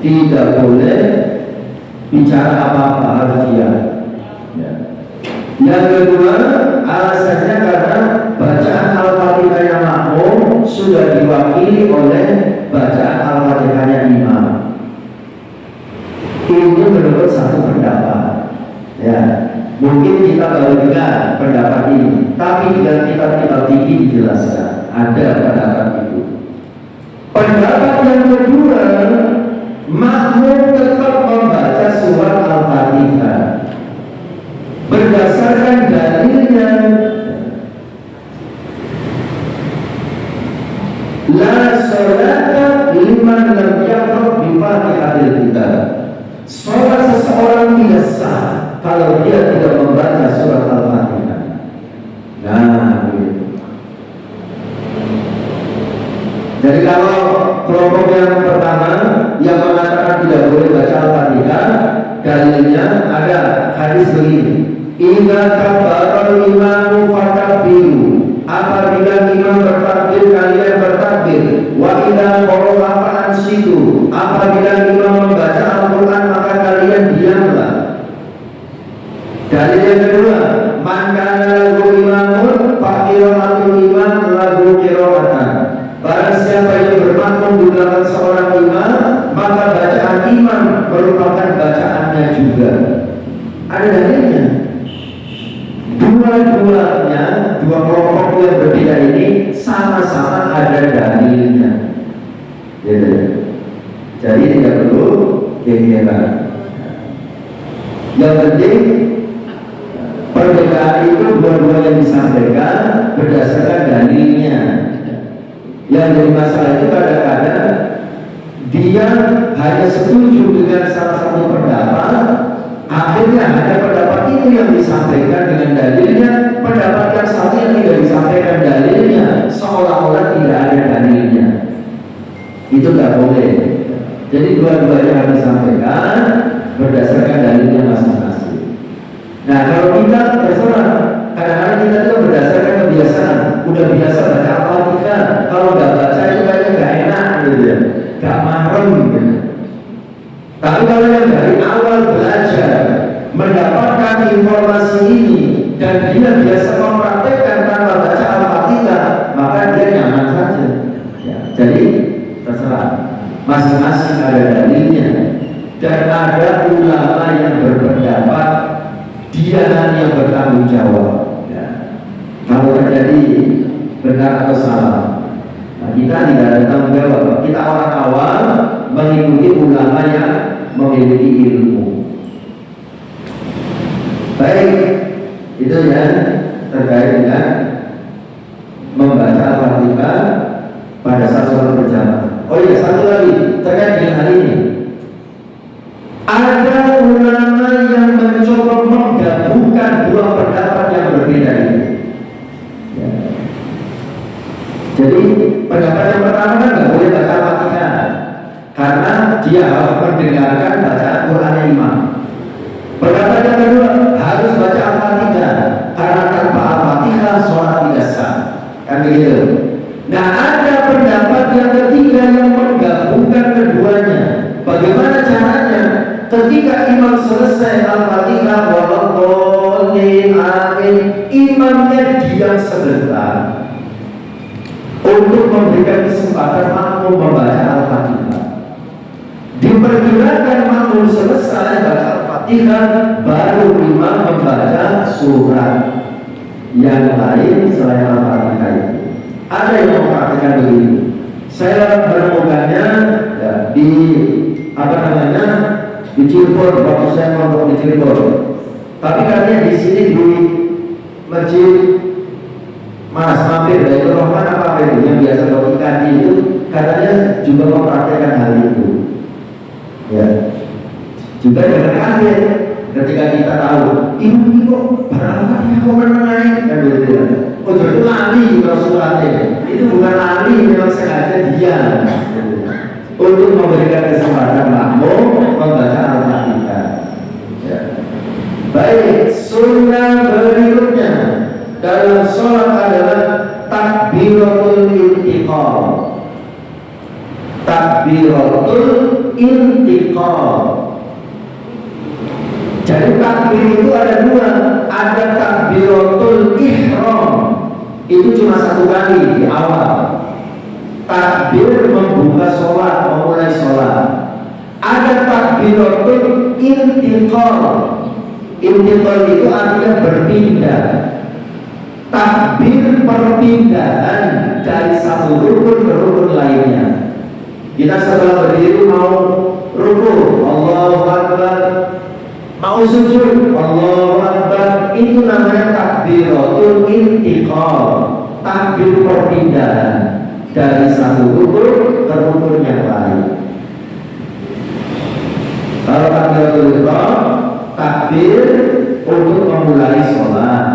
A: tidak boleh bicara apa-apa, harus diam. Ya. Yang kedua, alasannya karena bacaan Al-Fatihahnya makmum sudah diwakili oleh bacaan Al-Fatihahnya imam. Ini menurut satu pendapat. Ya, mungkin kita baru dengar pendapat ini, tapi di dalam kitab-kitab fikih dijelaskan ada pendapat itu. Pendapat yang kedua, makmum tetap membaca surat Al-Fatihah berdasarkan dalilnya, la sholata liman lam yaqra bi Fatihatil kitab. Sholat seseorang tidak sah kalau dia tidak membaca surat Al-Fatihah. Nah, begitu. Jadi kalau kelompok yang pertama yang mengatakan tidak boleh baca Al-Fatihah, dalilnya ada hadis begini: idza kabbara al-imamu fakabbiru, apabila imam bertakbir kalian bertakbir, wa idza qara'a fa'ansitu, apabila imam membaca Al-Qur'an maka kalian diamlah. Dalil yang kedua, man kana lahu imamun fa qira'atul imam lahu qira'atan, barang siapa yang bermakmum di belakang seorang imam, maka bacaan imam merupakan bacaannya juga. Ada dalilnya. Dua-duanya, dua kelompok yang berbeda ini sama-sama ada dalilnya. Jadi tidak perlu gegeran. Yang penting perbedaan itu dua-duanya disampaikan berdasarkan dalilnya. Yang jadi masalah itu kadang-kadang dia hanya setuju dengan salah satu pendapat, akhirnya hanya pendapat itu yang disampaikan dengan dalilnya, pendapat yang satu yang tidak disampaikan dalilnya, seolah-olah tidak ada dalilnya. Itu tidak boleh. Jadi dua-duanya harus disampaikan berdasarkan dalilnya masing-masing. Nah, kalau kita terserah, kadang-kadang kita itu berdasarkan kebiasaan, udah biasa baca Al-Fatihah, kalau nggak baca itu kayaknya nggak enak gitu ya, nggak mahram gitu. Tapi kalau yang dari awal belajar, mendapatkan informasi ini dan dia biasa mempraktekkan tanpa baca Al-Fatihah, maka dia nyaman saja. Ya, jadi terserah, masing-masing ada dalilnya dan ada ulama yang berpendapat dia yang bertanggung jawab. Ya. Kalau terjadi benar atau salah, nah, kita tidak ada tanggung jawab. Kita orang awam mengikuti ulama yang memiliki ilmu. Baik, itu ya. terkait dengan membaca Al-Fatihah pada saat sholat berjamaah. Oh iya, satu lagi terkait dengan hal ini. Ada ulama yang mencoba menggabungkan dua pendapat yang berbeda ini. Ya. Jadi pendapat yang pertama kan nggak boleh baca Al-Fatihah karena dia harus mendengarkan bacaan Quran imam. Pendapat yang kedua harus baca Al-Fatihah karena tanpa Al-Fatihah sholat tidak sah. Kan begitu. Nah, ada pendapat yang ketiga yang menggabungkan keduanya. Bagaimana caranya? Ketika imam selesai Al-Fatihah waladhdallin amin, imamnya diam sebentar untuk memberikan kesempatan makmum membaca Al-Fatihah. Diperkirakan makmum selesai baca Al-Fatihah, baru imam membaca surat yang lain selain Al-Fatihah itu. Ada yang mempraktikkan begini. Saya menemukannya ya, di di Cirebon, waktu saya mondok di Cirebon. Tapi katanya di sini di masjid Mas mampir dari Rohman apa itu yang biasa bawa ikan itu, katanya juga mempraktikkan hal itu. Ya, juga jangan kaget ketika kita tahu ini kok berapa kok menengahin kan begitu ya. Oh itu lali kalau suratnya itu bukan lali, memang sengaja dia untuk memberikan kesempatan makmum membaca Al-Fatihah. Ya. Baik, sunnah berikutnya dalam sholat adalah takbiratul intiqal. Takbiratul intiqal. Jadi takbir itu ada dua, ada takbiratul ihram. Itu cuma satu kali di awal. Takbir membuka sholat, memulai sholat. Ada takbiratul intiqal. Intiqal itu artinya berpindah. Takbir perpindahan dari satu rukun ke rukun lainnya. Kita setelah berdiri mau rukun, Allahu Akbar. Mau sujud, Allahu Akbar. Itu namanya takbiratul intiqal. Takbir perpindahan dari satu rukun ke rukun yang lain. Kalau takbiratul ihram, takbir untuk memulai sholat.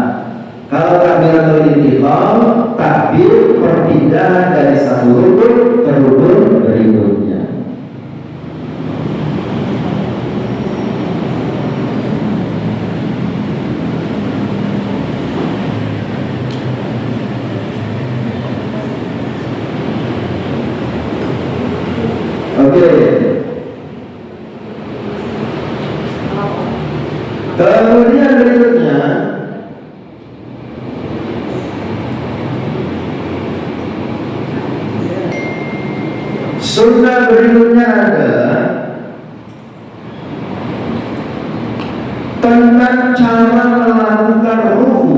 A: Kalau takbiratul intiqal, takbir perpindahan dari satu rukun ke rukun berikutnya. Oke. Kemudian berikutnya sunnah berikutnya adalah tentang cara melakukan ruku.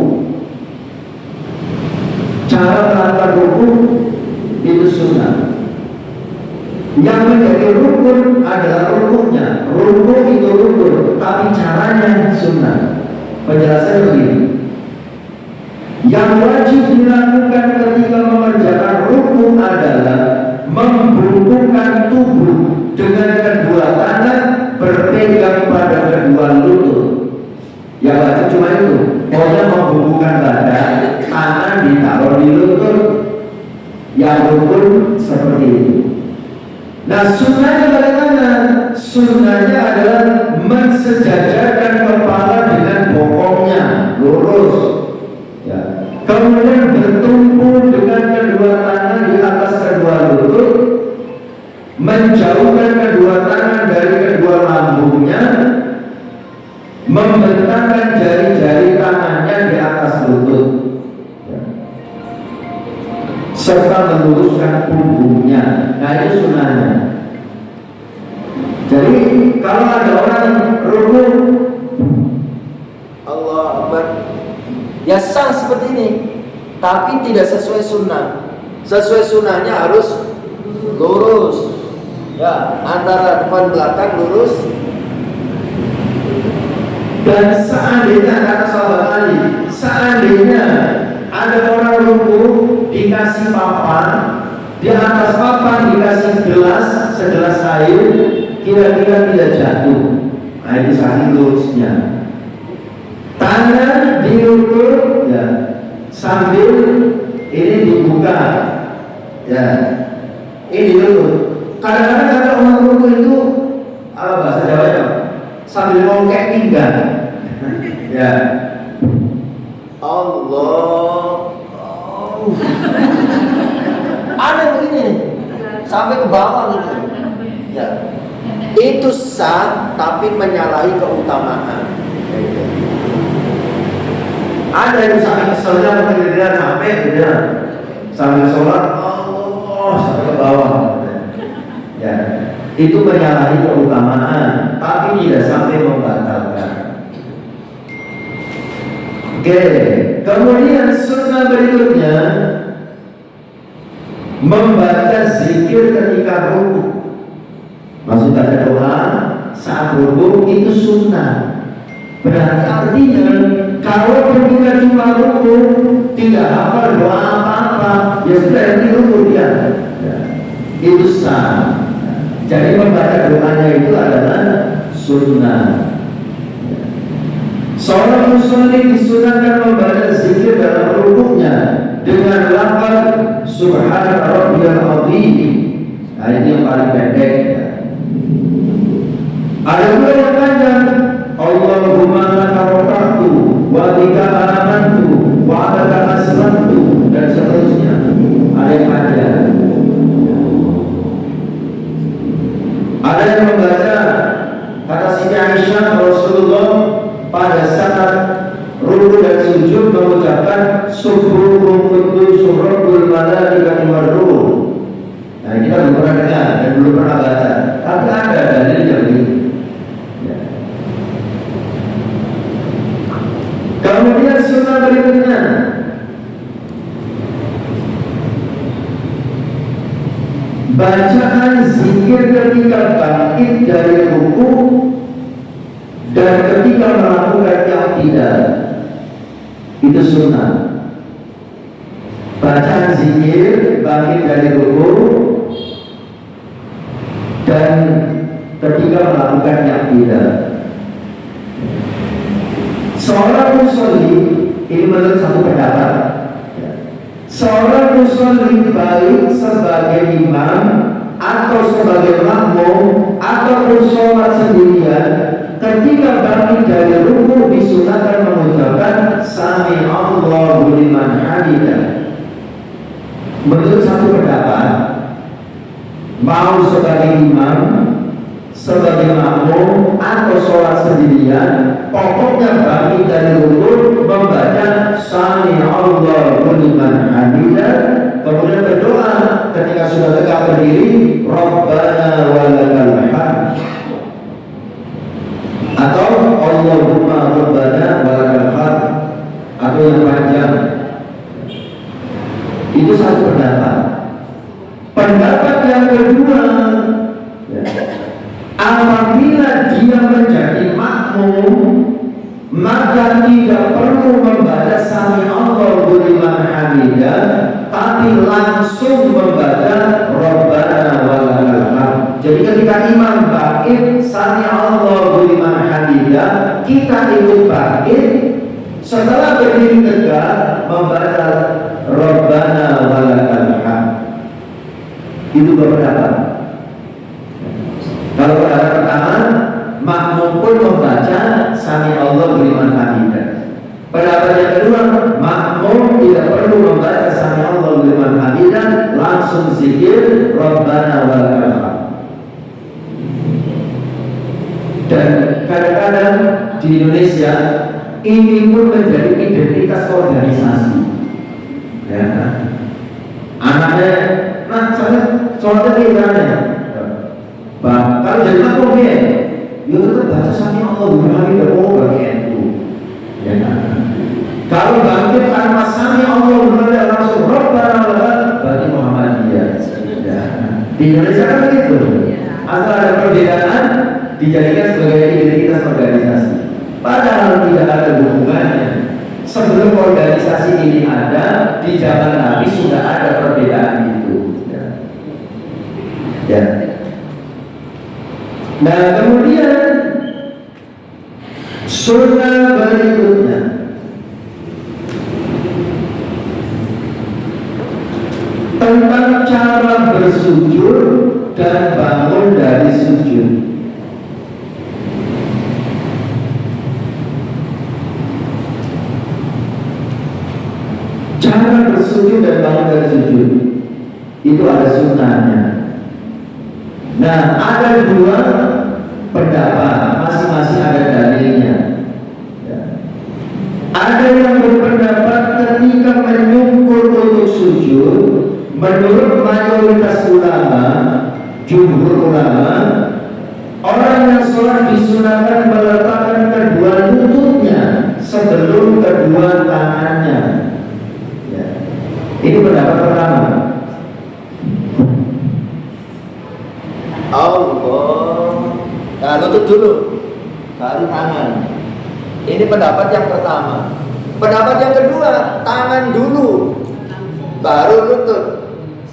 A: Cara melakukan ruku itu sunnah. Yang menjadi rukun adalah rukunnya. Rukun itu rukun, tapi caranya sunnah. Penjelasannya begini. Yang wajib dilakukan ketika mengerjakan rukun adalah membungkukkan tubuh dengan kedua tangan berpegang pada kedua lutut. Yang wajib cuma itu. Pokoknya membungkukkan badan, tangan ditaruh di lutut. Yang rukun seperti itu. Nah, sunnahnya bagaimana? Sunnahnya adalah mensejajarkan kepala dengan bokongnya lurus, ya. Kemudian bertumpu dengan kedua tangan di atas kedua lutut, menjauhkan kedua tangan dari kedua lambungnya, membentangkan jari-jari tangannya di atas lutut, ya. Serta meluruskan punggungnya. Nah, itu sunnahnya. Jadi kalau ada orang ruku Allah Akbar, ya sah seperti ini, tapi tidak sesuai sunnah. Sesuai sunnahnya harus lurus, ya, antara depan belakang lurus. Dan seandainya kata sahabat Ali, seandainya seandainya ada orang ruku dikasih papan, di atas papan dikasih segelas air, kira-kira tidak jatuh. Nah, itu saking lurusnya. Tangan diukur ya, sambil ini dibuka ya, ini diukur. Kadang-kadang ada orang ruku itu apa bahasa Jawa ya, sambil ngongkek pinggang ya.
B: Allah. Ada begini sampai ke bawah gitu. Ya. Itu sah tapi menyalahi keutamaan.
A: Ada yang sampai keselnya kemudian sampai kemudian sambil sholat Allah sampai ke bawah ya, itu menyalahi keutamaan tapi tidak sampai membatalkan. Oke, kemudian sunnah berikutnya membaca zikir ketika ruku. Maksud baca doa saat ruku itu sunnah. Berarti artinya kalau ketika cuma ruku tidak hafal doa apa-apa, ya sudah itu ruku dia. Ya, itu sah. Jadi membaca doanya itu adalah sunnah. Seorang muslim disunahkan membaca zikir dalam rukunya dengan lafaz Subhana Rabbiyal Azim. Nah, ini yang paling pendek. Ada juga yang panjang. Allahumma laka raka'tu wa bika amantu wa alaka aslamtu dan seterusnya. Ada yang panjang. Ada yang membaca kata Siti Aisyah, Rasulullah pada saat ruku dan sujud mengucapkan Subhanallah quddus rabbul malaikati war ruh. Nah, kita belum pernah dengar dan belum pernah baca, tapi ada dalilnya begitu. Ya. Kemudian sunnah berikutnya bacaan zikir ketika bangkit dari ruku dan ketika melakukan i'tidal itu sunnah. Bacaan zikir bangkit dari ruku dan ketika melakukan i'tidal. Seorang musolli ini menurut satu pendapat, seorang musolli baik sebagai imam atau sebagai makmum ataupun sholat sendirian, ketika bangkit dari ruku disunahkan mengucapkan Sami Allahu liman hamidah. Menurut satu pendapat, mau sebagai imam, sebagai makmum atau sholat sendirian, pokoknya bangkit dari ruku membaca Sami Allahu liman hamidah, kemudian berdoa ketika sudah tegak berdiri, Rabbana walakal hamd, atau Allahumma Rabbana walakal hamd, atau yang panjang. Itu satu pendapat. Pendapat yang kedua, ya, apabila dia menjadi makmum, maka tidak perlu membaca Sami Allahu liman hamidah, tapi langsung membaca Rabbana walakal hamd. Jadi ketika imam bangkit Sami Allahu liman hamidah, kita ikut bangkit. Setelah berdiri tegak membaca Rabbana walakal hamd. Itu beberapa. Kalau pendapat pertama, makmum pun membaca Sami Allahu liman hamidah. Pendapat yang kedua, makmum tidak perlu membaca Sami Allahu liman hamidah, langsung zikir Rabbana walakal hamd. Dan kadang-kadang di Indonesia ini pun menjadi identitas organisasi. Ya, anaknya, nah saya sholatnya gimana? Kalau jadi makmum ya, dia tetap baca Sami Allahu liman hamidah, oh bagian itu. Ya, kalau bangkit tanpa Sami Allahu liman hamidah langsung Rabbana walakal hamd, berarti Muhammadiyah. Ya. Di Indonesia kan begitu. Asal ada perbedaan dijadikan sebagai identitas organisasi. Padahal tidak ada hubungannya. Sebelum organisasi ada, di zaman Nabi sudah ada perbedaan itu. Ya. Nah kemudian sunnah berikutnya tentang cara bersujud dan bangun dari sujud. Cara bersujud dan bangun dari sujud itu ada sunnahnya. Nah, ada dua pendapat, masing-masing ada dalilnya. Ada yang berpendapat ketika menyungkur untuk sujud, menurut mayoritas ulama, jumhur ulama, orang yang sholat disunahkan meletakkan kedua lututnya sebelum kedua tangannya. Ya. Ini pendapat pertama.
B: Allah. Nah, lutut dulu, baru tangan. Ini pendapat yang pertama. Pendapat yang kedua, tangan dulu, baru lutut.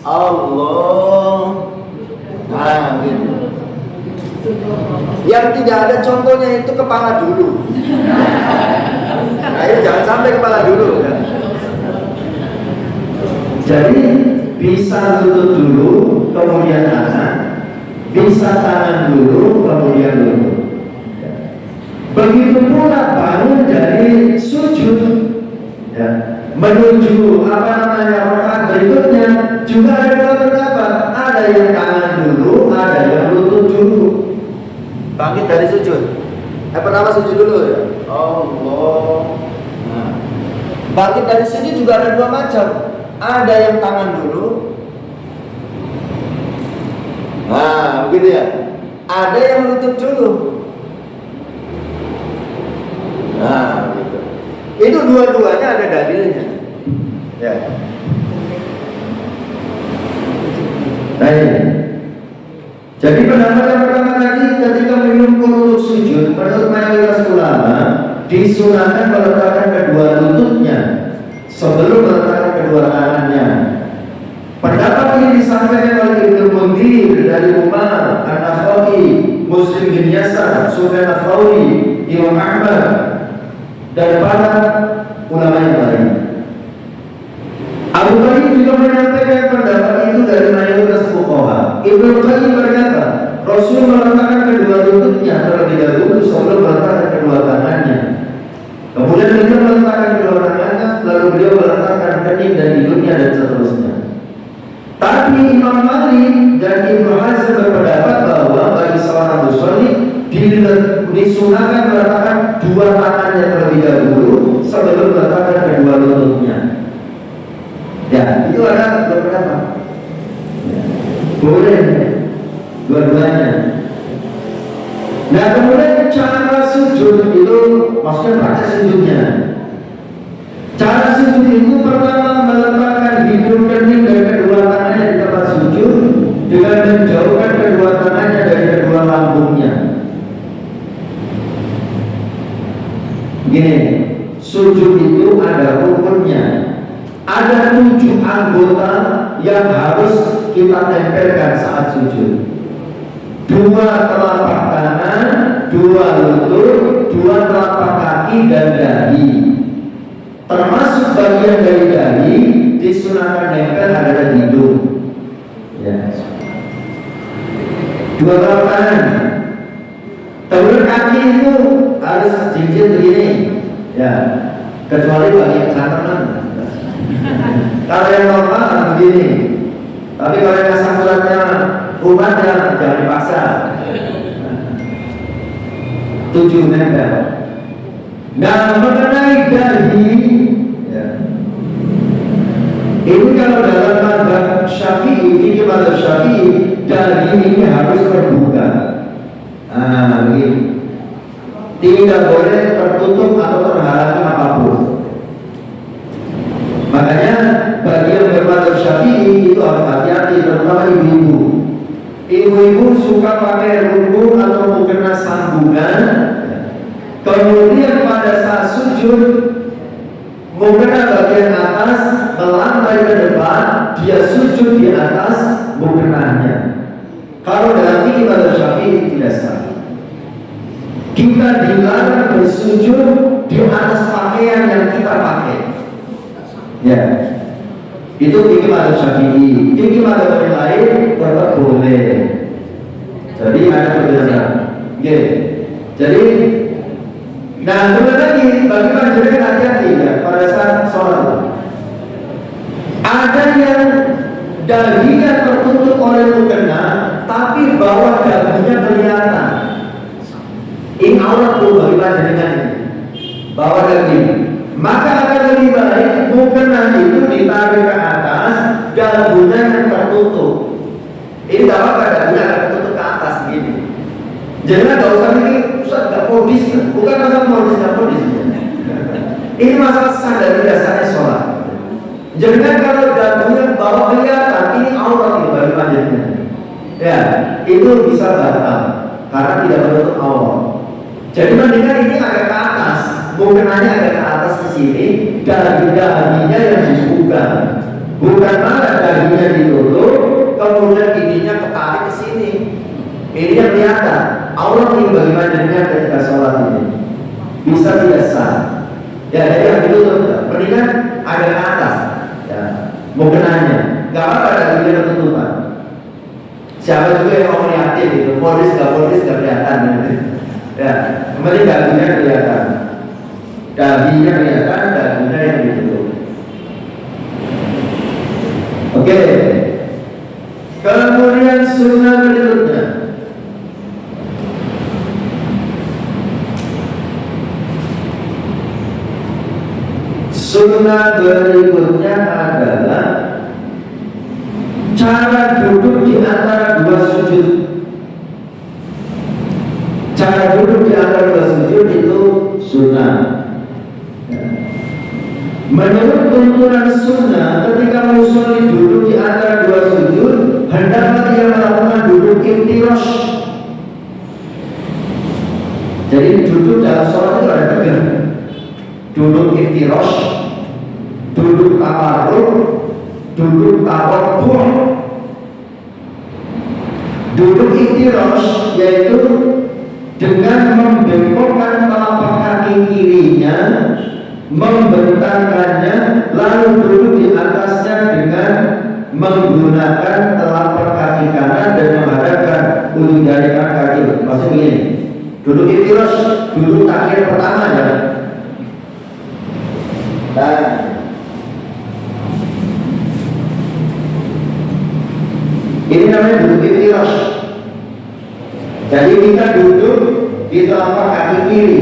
B: Allah. Nah, gitu. Yang tidak ada contohnya itu kepala dulu. Nah, itu jangan sampai kepala dulu. Ya.
A: Jadi bisa lutut dulu, kemudian tangan. Bisa tangan dulu, kemudian lutut. Begitu pula bangun dari sujud, ya, menuju rakaat berikutnya juga ada dua pendapat. Ada yang tangan dulu, ada yang lutut dulu.
B: Bangkit dari sujud. Pertama sujud dulu ya. Allah. Nah, bangkit dari sujud juga ada dua macam. Ada yang tangan dulu. Nah, begitu ya. Ada yang lutut dulu. Nah, gitu. Itu dua-duanya ada dalilnya. Ya.
A: Baik. Jadi pendapat yang pertama tadi ketika menyungkur untuk sujud, menurut mayoritas ulama disunahkan meletakkan kedua lututnya sebelum meletakkan kedua tangannya. Pendapat ini disampaikan oleh Ibnu Munzir dari Umar, An-Nakhai, Muslim bin Yasar, Sufyan Ats-Tsauri, Imam Ahmad, dan para ulama yang lain. Abu Qayyim juga menyampaikan pendapat itu dari mayoritas fuqaha. Ibnu Qayyim berkata, Rasul meletakkan kedua lututnya terlebih dahulu sebelum meletakkan kedua tangannya. Kemudian beliau meletakkan kedua tangannya, lalu beliau meletakkan kening dan hidungnya dan seterusnya. Tapi Imam Malik dan Ibnu Hazm berpendapat bahwa bagi seorang muslim disunahkan meletakkan dua tangannya terlebih dahulu sebelum meletakkan kedua lututnya. Ya, itu ada beberapa. Boleh dua-duanya. Nah, kemudian cara sujud itu maksudnya baca sujudnya. Cara sujud itu pertama meletakkan hidung kening dan kedua tangannya di tempat sujud dengan menjauhkan kedua tangannya dari kedua lambungnya. Gini, sujud itu ada rukunnya. Ada 7 anggota yang harus kita tempelkan saat sujud. 2 telapak tangan, 2 lutut, 2 telapak kaki dan dahi. Termasuk bagian dari dahi disunahkan nempel adalah hidung. Ya. 2 telapak tangan. Kemudian kaki itu harus jinjit begini. Ya. Kecuali bagi yang sangat. Kalau yang normal begini. Tapi kalau yang sangulatnya umatnya jangan dipaksa. 7 nempel. Nah, mengenai dahi, ya. Ini kalau dalam mazhab Syafi'i, fikih mazhab Syafi'i, dahi ini harus terbuka. Nah, begini. Tidak boleh tertutup atau terhalangi apapun. Makanya bagi yang bermadzhab Syafi'i itu harus hati-hati, terutama ibu-ibu. Ibu-ibu suka pakai ruku atau mukena sambungan. Kemudian pada saat sujud mukena bagian atas melambai ke depan, dia sujud di atas mukenanya. Kalau dalam fikih mazhab Syafi'i tidak sah. Kita dilarang bersujud di atas pakaian yang kita pakai. Ya, itu fikih mazhab Syafi'i. Fikih mazhab yang lain tetap boleh. Jadi ada perbedaan. Oke. Jadi, nah kemudian lagi bagi masyarakat hati-hati ya pada saat sholat. Ada yang dahinya tertutup oleh mukena, tapi bawah dagunya kelihatan. Ini aurat tuh bagaimana dengan ini? Bawah dagu. Maka akan lebih baik mukena itu ditarik ke atas, dagunya yang tertutup. Ini tidak apa-apa, dagunya akan tertutup ke atas begini. Jadi nggak usah mikir, Ustaz nggak modis, bukan masalah modis nggak modis. Ini masalah sadar dasarnya sholat. Jangan kalau dagunya bawah kelihatan, ini aurat ini bagi panjangnya. Ya, itu bisa batal karena tidak menutup aurat. Jadi mendingan ini agak ke atas, mukenanya agak ke atas ke sini, dahinya yang dibuka, bukan malah dahinya ditutup, kemudian ininya ketarik ke sini. Ini yang kelihatan. Aurat ini bagi panjangnya ketika sholat ini bisa tidak sah. Ya, jadi yang ditutup, mendingan agak ke atas. Ya, mukenanya, nggak apa-apa dagunya ketutupan. Siapa juga yang mau lihatin itu, polis nggak kelihatan gitu. Ya, kembali dagunya kelihatan, dahinya kelihatan, dagunya yang ditutup. Oke. Kemudian sunnah berikutnya. Sunnah berikutnya adalah cara duduk di antara dua sujud. Cara duduk di antara dua sujud itu sunnah. Menurut tuntunan sunnah, ketika musolli duduk di antara dua sujud, hendaklah dia melakukan duduk iftirash. Jadi duduk dalam sholat itu ada tiga: duduk iftirash, duduk tawarruk, duduk tawaddu'. Duduk iftirash yaitu dengan membengkokkan telapak kaki kirinya, membentangkannya, lalu duduk di atasnya dengan menggunakan telapak kaki kanan dan menghadapkan ujung jari kaki. Maksudnya begini, duduk iftirash, duduk takbir pertama ya. Dan ini namanya duduk iftirash. Jadi kita duduk di telapak kaki kiri.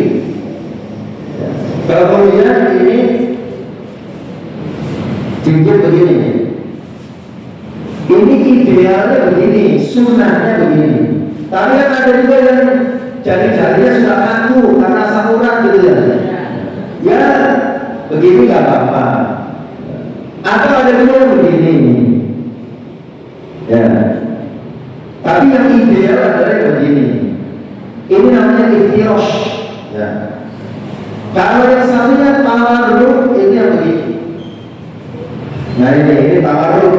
A: Kemudian ini jinjit begini. Ini idealnya begini, sunnahnya begini. Tapi kan ada juga yang jari-jarinya sudah kaku karena sakuran gitu ya. Ya, begini nggak apa-apa. Atau ada juga yang begini. Ya. Tapi yang ideal adalah begini. Ini namanya iftirash. Ya. Kalau yang satunya tawarruk, ini yang begini. Nah ini tawarruk.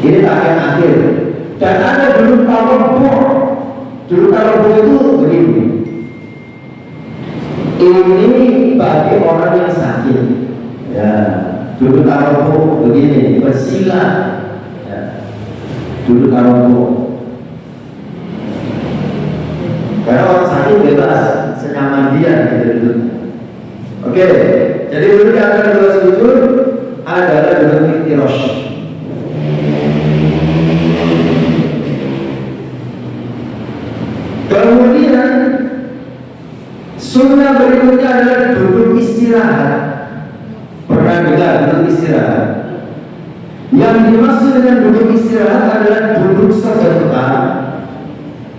A: Ini bagian akhir. Dan ada duduk tawaddu'. Duduk tawaddu' itu begini. Ini bagi orang yang sakit. Ya. Duduk tawaddu' begini, bersila. Ya. Duduk tawaddu'. Karena orang sakit bebas, senyaman dia gitu. Oke, jadi duduk di antara dua sujud adalah duduk iftirash. Kemudian sunnah berikutnya adalah duduk istirahat. Pernah dengar duduk istirahat? Yang dimaksud dengan duduk istirahat adalah duduk sebentar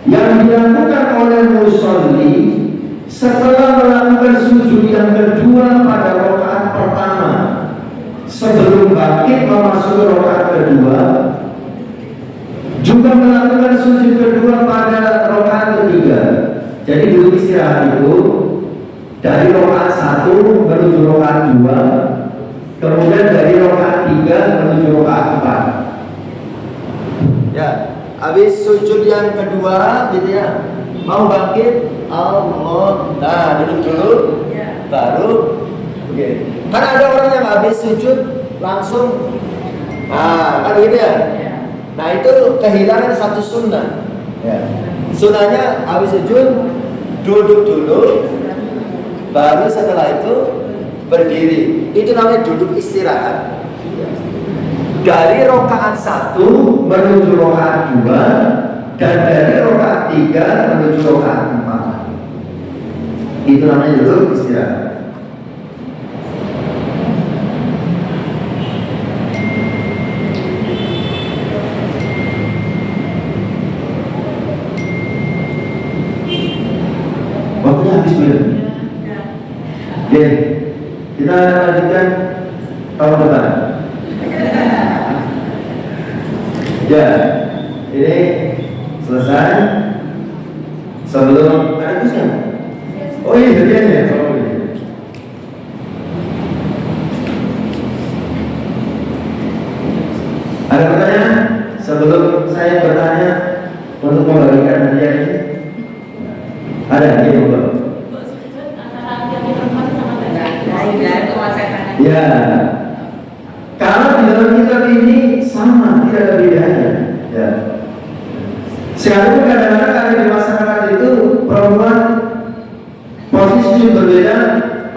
A: yang dilakukan oleh musolli setelah melakukan sujud yang kedua pada rakaat pertama, sebelum bangkit memasuki rakaat kedua, juga melakukan sujud kedua pada rakaat ketiga. Jadi duduk istirahat itu dari rakaat 1 menuju rakaat 2, kemudian dari rakaat 3 menuju rakaat 4.
B: Ya, habis sujud yang kedua gitu ya, mau bangkit Allah, nah duduk dulu, baru oke. Karena ada orang yang habis sujud langsung, nah kan gitu ya. Nah itu kehilangan satu sunnah. Ya. Sunnahnya habis sujud duduk dulu, baru setelah itu berdiri. Itu namanya duduk istirahat. Dari rakaat 1
A: menuju rakaat 2 dan dari rakaat 3 menuju rakaat 4. Itu namanya duduk istirahat. Waktunya habis belum? Oke, kita lanjutkan tahun depan. Ya, ini selesai. Sebelum ada kusnya. Oh iya, hadiahnya. Oh, iya. Ada pertanyaan? Sebelum saya bertanya untuk membagikan hadiah ini, ada hadiah belum? Ya, kalau di dalam kitab ini sama, tidak ada bedanya. Ya. Sekarang kadang-kadang ada di masyarakat itu perempuan posisi berbeda,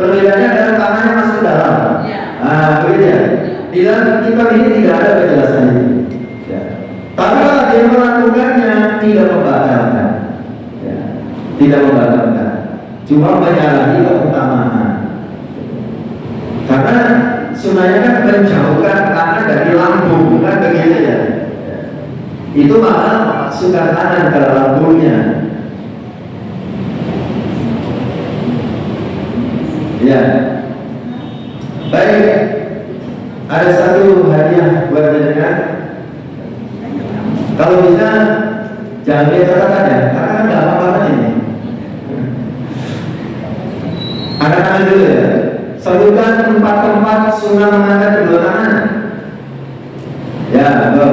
A: perbedaannya adalah tangannya masuk dalam. Ah, berbeda. Di dalam kitab ini tidak ada penjelasan itu. Ya. Tapi kalau dia melakukannya tidak membatalkan, ya. Tidak membatalkan, cuma menyalahi keutamaan. Karena sunnahnya kan menjauhkan tangan dari lambung, kan begitu ya. Itu malah memasukkan tangan ke lambungnya. Ya, baik. Ada satu hadiah buat jenengan. Kalau bisa jangan lihat catatan ya, karena kan nggak apa-apa ini. Angkat tangan dulu ya. Sebutkan 4 tempat sunnah mengangkat kedua tangan. Ya, betul.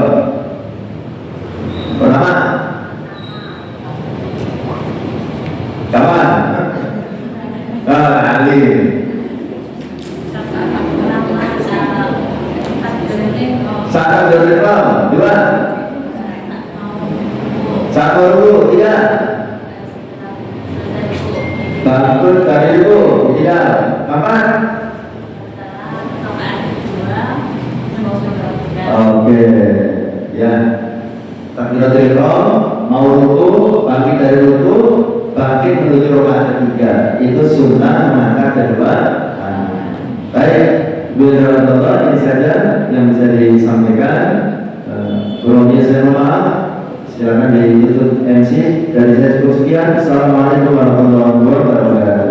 A: Pertama, kapan? Ali. Saat berdepan, 2. Saat dulu, 3. Bangun dari itu, 3. Kapan? Oke, ya. Takbiratul ihram, mau ruku, bangkit dari ruku, bangkit menuju rakaat ketiga. Itu sunnah mengangkat kedua tangan. Baik, bismillah, ini saja yang bisa disampaikan. Kurangnya saya mohon maaf. Silakan ditutup MC dari saya cukup sekian. Assalamualaikum warahmatullahi wabarakatuh.